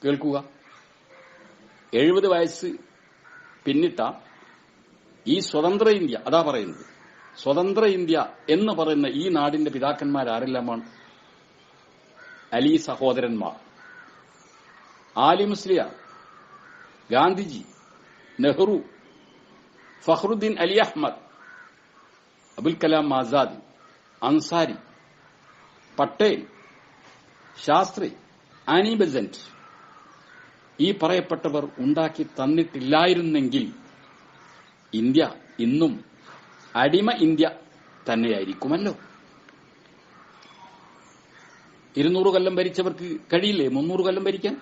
കേൾക്കുക. 70 വയസ്സ് പിന്നിട്ട ഈ സ്വതന്ത്ര ഇന്ത്യ, അതാ പറയുന്നത്, സ്വതന്ത്ര ഇന്ത്യ എന്ന് പറയുന്ന ഈ നാടിന്റെ പിതാക്കന്മാർ ആരെല്ലാമാണ്? അലി സഹോദരന്മാർ, ആലി മുസ്ലിയാർ, ഗാന്ധിജി, നെഹ്റു, ഫഖ്റുദ്ദീൻ അലി അഹമ്മദ്, അബുൽ കലാം ആസാദ്, അൻസാരി, പട്ടേൽ, ശാസ്ത്രി, ആനി ബെസന്റ്, ഈ പറയപ്പെട്ടവർ ഉണ്ടാക്കി തന്നിട്ടില്ലായിരുന്നെങ്കിൽ ഇന്ത്യ ഇന്നും അടിമ ഇന്ത്യ തന്നെയായിരിക്കുമല്ലോ. 200 കൊല്ലം ഭരിച്ചവർക്ക് കഴിയില്ലേ 300 കൊല്ലം ഭരിക്കാൻ?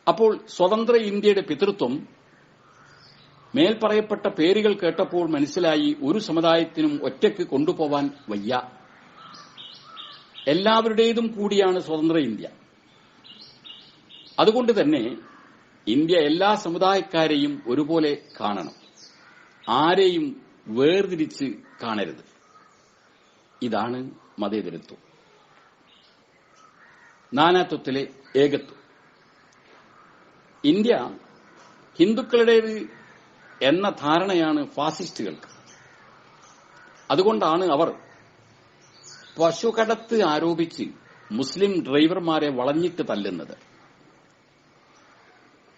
അപ്പോൾ സ്വതന്ത്ര ഇന്ത്യയുടെ പിതൃത്വം മേൽപ്പറയപ്പെട്ട പേരുകൾ കേട്ടപ്പോൾ മനസ്സിലായി, ഒരു സമുദായത്തിനും ഒറ്റയ്ക്ക് കൊണ്ടുപോവാൻ വയ്യ. എല്ലാവരുടേതും കൂടിയാണ് സ്വതന്ത്ര ഇന്ത്യ. അതുകൊണ്ട് തന്നെ ഇന്ത്യ എല്ലാ സമുദായക്കാരെയും ഒരുപോലെ കാണണം, ആരെയും വേർതിരിച്ച് കാണരുത്. ഇതാണ് മതേതരത്വം, നാനാത്വത്തിലെ ഏകത്വം. ഇന്ത്യ ഹിന്ദുക്കളുടേത് എന്ന ധാരണയാണ് ഫാസിസ്റ്റുകൾക്ക്. അതുകൊണ്ടാണ് അവർ പശുകടത്ത് ആരോപിച്ച് മുസ്ലിം ഡ്രൈവർമാരെ വളഞ്ഞിട്ട് തല്ലുന്നത്.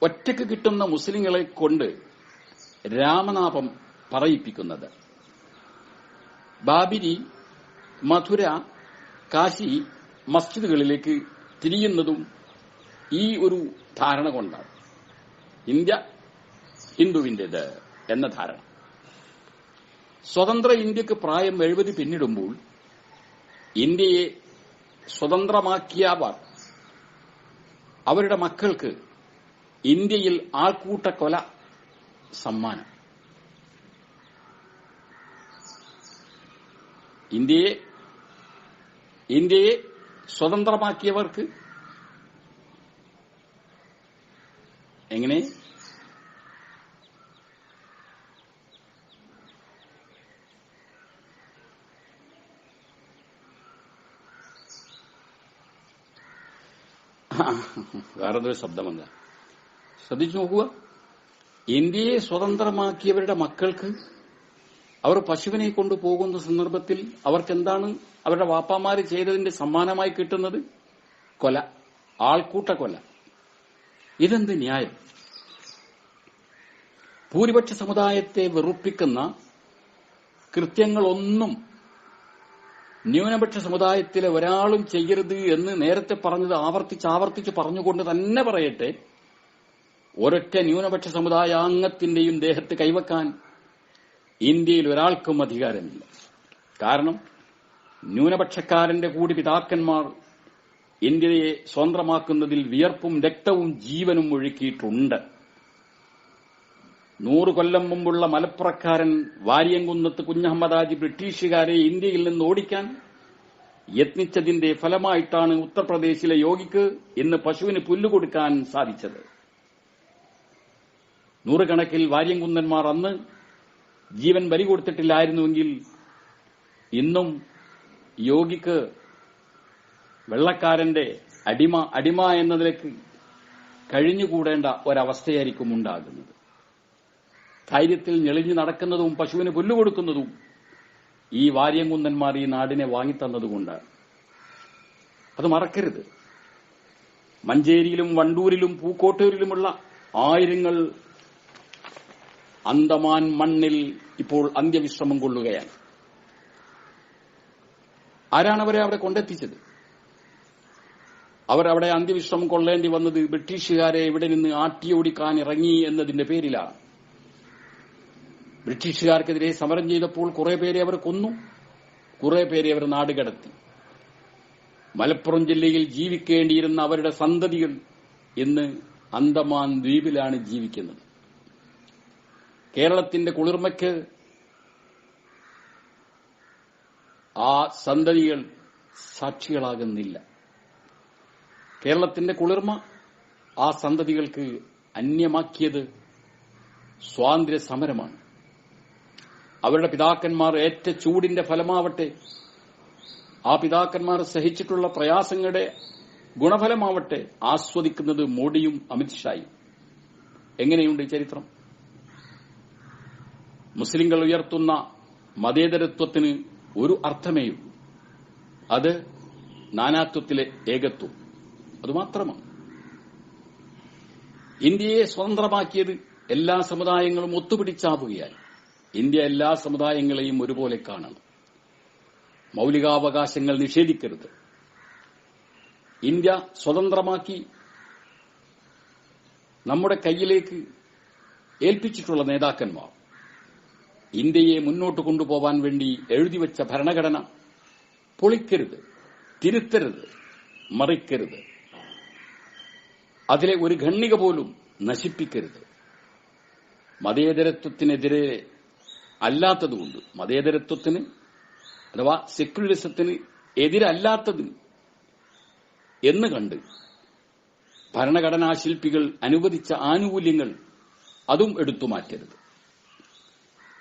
ഒറ്റയ്ക്ക് കിട്ടുന്ന മുസ്ലിങ്ങളെ കൊണ്ട് രാമനാമം പറയിപ്പിക്കുന്നത്. ബാബരി, മഥുര, കാശി മസ്ജിദുകളിലേക്ക് തിരിയുന്നതും ഈ ഒരു ധാരണ കൊണ്ടാണ്. ഇന്ത്യ ഹിന്ദുവിന്റേത് എന്ന ധാരണ. സ്വതന്ത്ര ഇന്ത്യക്ക് പ്രായം 70 പിന്നിടുമ്പോൾ ഇന്ത്യയെ സ്വതന്ത്രമാക്കിയവർ അവരുടെ മക്കൾക്ക് ഇന്ത്യയിൽ ആൾക്കൂട്ടക്കൊല സമ്മാനം. ഇന്ത്യയെ സ്വതന്ത്രമാക്കിയവർക്ക് എങ്ങനെ? വേറെന്തൊരു ശബ്ദമെന്താ? ശ്രദ്ധിച്ചു നോക്കുക. ഇന്ത്യയെ സ്വതന്ത്രമാക്കിയവരുടെ മക്കൾക്ക് അവർ പശുവിനെ കൊണ്ടുപോകുന്ന സന്ദർഭത്തിൽ അവർക്കെന്താണ് അവരുടെ വാപ്പാമാര് ചെയ്തതിന്റെ സമ്മാനമായി കിട്ടുന്നത്? കൊല, ആൾക്കൂട്ട കൊല. ഇതെന്ത് ന്യായം? ഭൂരിപക്ഷ സമുദായത്തെ വെറുപ്പിക്കുന്ന കൃത്യങ്ങളൊന്നും ന്യൂനപക്ഷ സമുദായത്തിലെ ഒരാളും ചെയ്യരുത് എന്ന് നേരത്തെ പറഞ്ഞത് ആവർത്തിച്ച് പറഞ്ഞുകൊണ്ട് തന്നെ പറയട്ടെ, ഒരൊറ്റ ന്യൂനപക്ഷ സമുദായാംഗത്തിന്റെയും ദേഹത്ത് കൈവക്കാൻ ഇന്ത്യയിൽ ഒരാൾക്കും അധികാരമില്ല. കാരണം ന്യൂനപക്ഷക്കാരന്റെ കൂടി പിതാക്കന്മാർ ഇന്ത്യയെ സ്വതന്ത്രമാക്കുന്നതിൽ വിയർപ്പും രക്തവും ജീവനും ഒഴുക്കിയിട്ടുണ്ട്. 100 കൊല്ലം മുമ്പുള്ള മലപ്പുറക്കാരൻ വാര്യംകുന്നത്ത് കുഞ്ഞഹമ്മദാജി ബ്രിട്ടീഷുകാരെ ഇന്ത്യയിൽ നിന്ന് ഓടിക്കാൻ യത്നിച്ചതിന്റെ ഫലമായിട്ടാണ് ഉത്തർപ്രദേശിലെ യോഗിക്ക് ഇന്ന് പശുവിന് പുല്ലുകൊടുക്കാൻ സാധിച്ചത്. 100 കണക്കിൽ വാര്യംകുന്നന്മാർ അന്ന് ജീവൻ ബലി കൊടുത്തിട്ടില്ലായിരുന്നുവെങ്കിൽ ഇന്നും യോഗിക്ക് വെള്ളക്കാരന്റെ അടിമ എന്നതിലേക്ക് കഴിഞ്ഞുകൂടേണ്ട ഒരവസ്ഥയായിരിക്കും ഉണ്ടാകുന്നത്. ധൈര്യത്തിൽ ഞെളിഞ്ഞു നടക്കുന്നതും പശുവിന് പുല്ലുകൊടുക്കുന്നതും ഈ വാര്യംകുന്നന്മാർ ഈ നാടിനെ വാങ്ങിത്തന്നതുകൊണ്ടാണ്. അത് മറക്കരുത്. മഞ്ചേരിയിലും വണ്ടൂരിലും പൂക്കോട്ടൂരിലുമുള്ള ആയിരങ്ങൾ അന്തമാൻ മണ്ണിൽ ഇപ്പോൾ അന്ത്യവിശ്രമം കൊള്ളുകയാണ്. ആരാണ് അവരെ അവിടെ കൊണ്ടെത്തിച്ചത്? അവർ അവിടെ അന്ത്യവിശ്രമം കൊള്ളേണ്ടി വന്നത് ബ്രിട്ടീഷുകാരെ ഇവിടെ നിന്ന് ആട്ടിയോടിക്കാൻ ഇറങ്ങി എന്നതിന്റെ പേരിലാണ്. ബ്രിട്ടീഷുകാർക്കെതിരെ സമരം ചെയ്തപ്പോൾ കുറെ പേരെ അവർ കൊന്നു, കുറെ പേരെ അവർ നാടുകടത്തി. മലപ്പുറം ജില്ലയിൽ ജീവിക്കേണ്ടിയിരുന്ന അവരുടെ സന്തതികൾ ഇന്ന് അന്തമാൻ ദ്വീപിലാണ് ജീവിക്കുന്നത്. കേരളത്തിന്റെ കുളിർമയ്ക്ക് ആ സന്തതികൾ സാക്ഷികളാകുന്നില്ല. കേരളത്തിന്റെ കുളിർമ ആ സന്തതികൾക്ക് അന്യമാക്കിയത് സ്വാതന്ത്ര്യ സമരമാണ്. അവരുടെ പിതാക്കന്മാർ ഏറ്റ ചൂടിന്റെ ഫലമാവട്ടെ, ആ പിതാക്കന്മാർ സഹിച്ചിട്ടുള്ള പ്രയാസങ്ങളുടെ ഗുണഫലമാവട്ടെ ആസ്വദിക്കുന്നത് മോഡിയും അമിത്ഷായും. എങ്ങനെയുണ്ട് ഈ ചരിത്രം? മുസ്ലിങ്ങൾ ഉയർത്തുന്ന മതേതരത്വത്തിന് ഒരു അർത്ഥമേയുള്ളൂ, അത് നാനാത്വത്തിലെ ഏകത്വം. അതുമാത്രമാണ്. ഇന്ത്യയെ സ്വതന്ത്രമാക്കിയത് എല്ലാ സമുദായങ്ങളും ഒത്തുപിടിച്ചാവുകയാൽ ഇന്ത്യ എല്ലാ സമുദായങ്ങളെയും ഒരുപോലെ കാണണം. മൌലികാവകാശങ്ങൾ നിഷേധിക്കരുത്. ഇന്ത്യ സ്വതന്ത്രമാക്കി നമ്മുടെ കയ്യിലേക്ക് ഏൽപ്പിച്ചിട്ടുള്ള നേതാക്കന്മാർ ഇന്ത്യയെ മുന്നോട്ട് കൊണ്ടുപോകാൻ വേണ്ടി എഴുതിവെച്ച ഭരണഘടന പൊളിക്കരുത്, തിരുത്തരുത്, മറിക്കരുത്. അതിലെ ഒരു ഖണ്ഡിക പോലും നശിപ്പിക്കരുത്. മതേതരത്വത്തിനെതിരെ അല്ലാത്തതുകൊണ്ട്, മതേതരത്വത്തിന് അഥവാ സെക്യുലറിസത്തിന് എതിരല്ലാത്തത് എന്ന് കണ്ട് ഭരണഘടനാ ശില്പികൾ അനുവദിച്ച ആനുകൂല്യങ്ങൾ അതും എടുത്തുമാറ്റരുത്.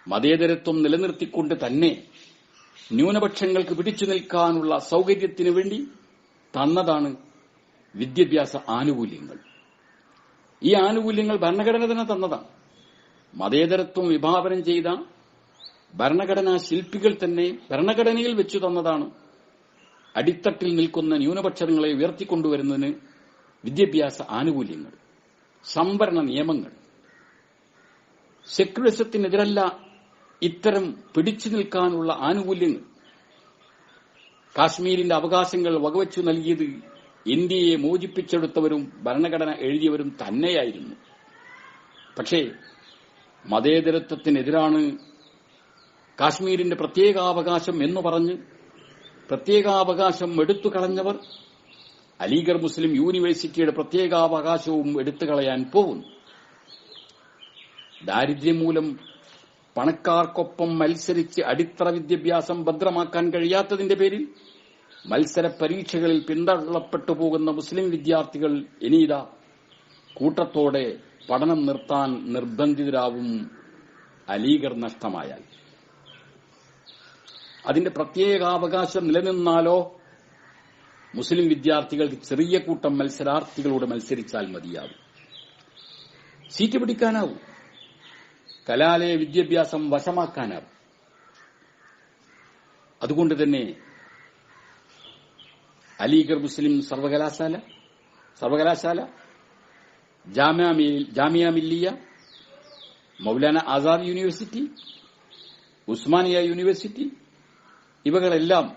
മതേതരത്വം നിലനിർത്തിക്കൊണ്ട് തന്നെ ന്യൂനപക്ഷങ്ങൾക്ക് പിടിച്ചു നിൽക്കാനുള്ള സൌകര്യത്തിനു വേണ്ടി തന്നതാണ് വിദ്യാഭ്യാസ ആനുകൂല്യങ്ങൾ. ഈ ആനുകൂല്യങ്ങൾ ഭരണഘടന തന്നെ തന്നതാണ്. മതേതരത്വം വിഭാവനം ചെയ്ത ഭരണഘടനാ ശില്പികൾ തന്നെ ഭരണഘടനയിൽ വെച്ചു തന്നതാണ് അടിത്തട്ടിൽ നിൽക്കുന്ന ന്യൂനപക്ഷങ്ങളെ ഉയർത്തിക്കൊണ്ടുവരുന്നതിന് വിദ്യാഭ്യാസ ആനുകൂല്യങ്ങൾ, സംവരണ നിയമങ്ങൾ. സെക്യുലറിസത്തിനെതിരല്ല ഇത്തരം പിടിച്ചു നിൽക്കാനുള്ള ആനുകൂല്യങ്ങൾ. കാശ്മീരിന്റെ അവകാശങ്ങൾ വകവച്ചു നൽകിയത് ഇന്ത്യയെ മോചിപ്പിച്ചെടുത്തവരും ഭരണഘടന എഴുതിയവരും തന്നെയായിരുന്നു. പക്ഷേ മതേതരത്വത്തിനെതിരാണ് കാശ്മീരിന്റെ പ്രത്യേകാവകാശം എന്ന് പറഞ്ഞ് പ്രത്യേകാവകാശം എടുത്തുകളഞ്ഞവർ അലിഗഡ് മുസ്ലിം യൂണിവേഴ്സിറ്റിയുടെ പ്രത്യേകാവകാശവും എടുത്തുകളയാൻ പോകുന്നു. ദാരിദ്ര്യം മൂലം പണക്കാർക്കൊപ്പം മത്സരിച്ച് അടിത്തറ വിദ്യാഭ്യാസം ഭദ്രമാക്കാൻ കഴിയാത്തതിന്റെ പേരിൽ മത്സര പരീക്ഷകളിൽ പിന്തള്ളപ്പെട്ടു പോകുന്ന മുസ്ലിം വിദ്യാർത്ഥികൾ ഇനിയിതാ കൂട്ടത്തോടെ പഠനം നിർത്താൻ നിർബന്ധിതരാവും അലിഗഡ് നഷ്ടമായാൽ. അതിന്റെ പ്രത്യേകാവകാശം നിലനിന്നാലോ മുസ്ലിം വിദ്യാർത്ഥികൾക്ക് ചെറിയ കൂട്ടം മത്സരാർത്ഥികളോട് മത്സരിച്ചാൽ മതിയാവും. സീറ്റ് പിടിക്കാനാവും. കലാലയ വിദ്യാഭ്യാസം വശമാക്കാനാവും. അതുകൊണ്ട് തന്നെ അലിഗഡ് മുസ്ലിം സർവകലാശാല, ജാമിയ മില്ലിയ, മൗലാന ആസാദ് യൂണിവേഴ്സിറ്റി, ഉസ്മാനിയ യൂണിവേഴ്സിറ്റി, ഇവകളെല്ലാം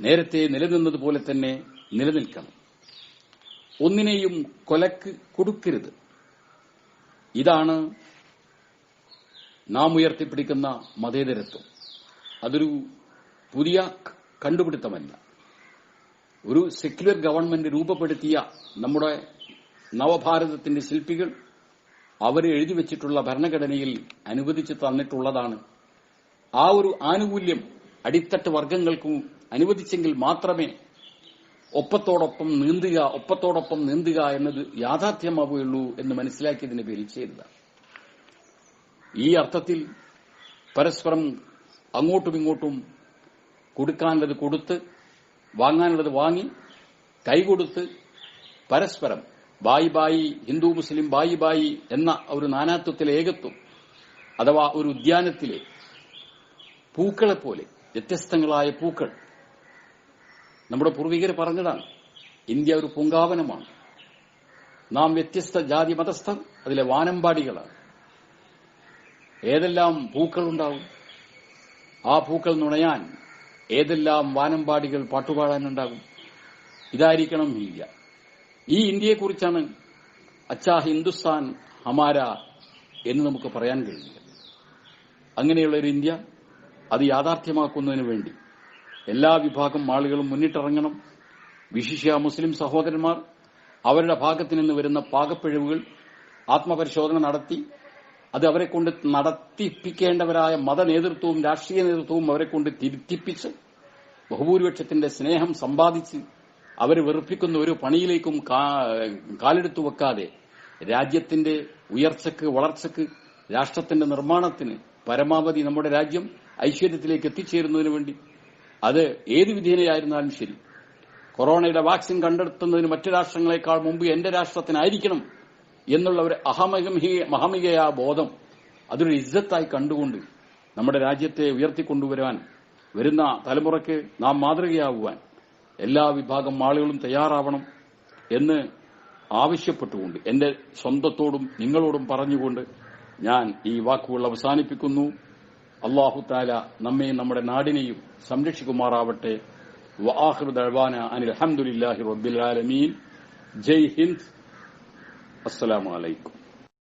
നേരത്തെ നിലനിന്നതുപോലെ തന്നെ നിലനിൽക്കണം. ഒന്നിനെയും കൊലക്ക് കൊടുക്കരുത്. ഇതാണ് നാം ഉയർത്തിപ്പിടിക്കുന്ന മതേതരത്വം. അതൊരു പുതിയ കണ്ടുപിടുത്തമല്ല. ഒരു സെക്യുലർ ഗവൺമെന്റ് രൂപപ്പെടുത്തിയ നമ്മുടെ നവഭാരതത്തിന്റെ ശില്പികൾ അവർ എഴുതിവെച്ചിട്ടുള്ള ഭരണഘടനയിൽ അനുവദിച്ചു തന്നിട്ടുള്ളതാണ്. ആ ഒരു ആനുകൂല്യം അടിത്തട്ട് വർഗങ്ങൾക്കും അനുവദിച്ചെങ്കിൽ മാത്രമേ ഒപ്പത്തോടൊപ്പം നീന്തുക എന്നത് യാഥാർത്ഥ്യമാവുകയുള്ളൂ എന്ന് മനസ്സിലാക്കിയതിന്റെ പേരിൽ ചെയ്തതാണ്. ഈ അർത്ഥത്തിൽ പരസ്പരം അങ്ങോട്ടും ഇങ്ങോട്ടും കൊടുക്കാനുള്ളത് കൊടുത്ത് വാങ്ങാനുള്ളത് വാങ്ങി കൈകൊടുത്ത് പരസ്പരം ബായി ബായി ഹിന്ദു മുസ്ലിം ബായി ബായി എന്ന ഒരു നാനാത്വത്തിലെ ഏകത്വം അഥവാ ഒരു ഉദ്യാനത്തിലെ പൂക്കളെപ്പോലെ വ്യത്യസ്തങ്ങളായ പൂക്കൾ നമ്മുടെ പൂർവികർ പറഞ്ഞതാണ്. ഇന്ത്യ ഒരു പൂങ്കാവനമാണ്. നാം വ്യത്യസ്ത ജാതി മതസ്ഥർ അതിലെ വാനമ്പാടികളാണ്. ഏതെല്ലാം പൂക്കളുണ്ടാവും, ആ പൂക്കൾ നുണയാൻ ഏതെല്ലാം വാനമ്പാടികൾ പാട്ടുപാടാനുണ്ടാകും. ഇതായിരിക്കണം ഇന്ത്യ. ഈ ഇന്ത്യയെക്കുറിച്ചാണ് അച്ഛാ ഹിന്ദുസ്ഥാൻ ഹമാര എന്ന് നമുക്ക് പറയാൻ കഴിയില്ല. അങ്ങനെയുള്ള ഒരു ഇന്ത്യ അത് യാഥാർത്ഥ്യമാക്കുന്നതിന് വേണ്ടി എല്ലാ വിഭാഗം ആളുകളും മുന്നിട്ടിറങ്ങണം. വിശിഷ്യ മുസ്ലിം സഹോദരന്മാർ അവരുടെ ഭാഗത്തു നിന്ന് വരുന്ന പാകപ്പിഴവുകൾ ആത്മപരിശോധന നടത്തി അത് അവരെക്കൊണ്ട് നടത്തിപ്പിക്കേണ്ടവരായ മതനേതൃത്വവും രാഷ്ട്രീയ നേതൃത്വവും അവരെക്കൊണ്ട് തിരുത്തിപ്പിച്ച് ബഹുഭൂരിപക്ഷത്തിന്റെ സ്നേഹം സമ്പാദിച്ച് അവരെ വെറുപ്പിക്കുന്ന ഒരു പണിയിലേക്കും കാലെടുത്തു വെക്കാതെ രാജ്യത്തിന്റെ ഉയർച്ചയ്ക്ക് വളർച്ചയ്ക്ക് രാഷ്ട്രത്തിന്റെ നിർമ്മാണത്തിന് പരമാവധി നമ്മുടെ രാജ്യം ഐശ്വര്യത്തിലേക്ക് എത്തിച്ചേരുന്നതിന് വേണ്ടി അത് ഏത് വിധേനയായിരുന്നാലും ശരി കൊറോണയുടെ വാക്സിൻ കണ്ടെത്തുന്നതിന് മറ്റു രാഷ്ട്രങ്ങളെക്കാൾ മുമ്പ് എന്റെ രാഷ്ട്രത്തിനായിരിക്കണം എന്നുള്ള ഒരു മഹാമികയാ ബോധം അതൊരു ഇസ്സത്തായി കണ്ടുകൊണ്ട് നമ്മുടെ രാജ്യത്തെ ഉയർത്തിക്കൊണ്ടുവരാൻ വരുന്ന തലമുറയ്ക്ക് നാം മാതൃകയാകുവാൻ എല്ലാ വിഭാഗം ആളുകളും തയ്യാറാവണം എന്ന് ആവശ്യപ്പെട്ടുകൊണ്ട് എന്റെ സ്വന്തത്തോടും നിങ്ങളോടും പറഞ്ഞുകൊണ്ട് ഞാൻ ഈ വാക്കുകൾ അവസാനിപ്പിക്കുന്നു. അല്ലാഹു തആല നമ്മെയും നമ്മുടെ നാടിനെയും സംരക്ഷിക്കുമാറാവട്ടെ. വആഖിറു ദഅ്വാന അനിൽ ഹംദുലില്ലാഹി റബ്ബിൽ ആലമീൻ. ജയ് ഹിന്ദ്. അസ്സലാമു അലൈക്കും.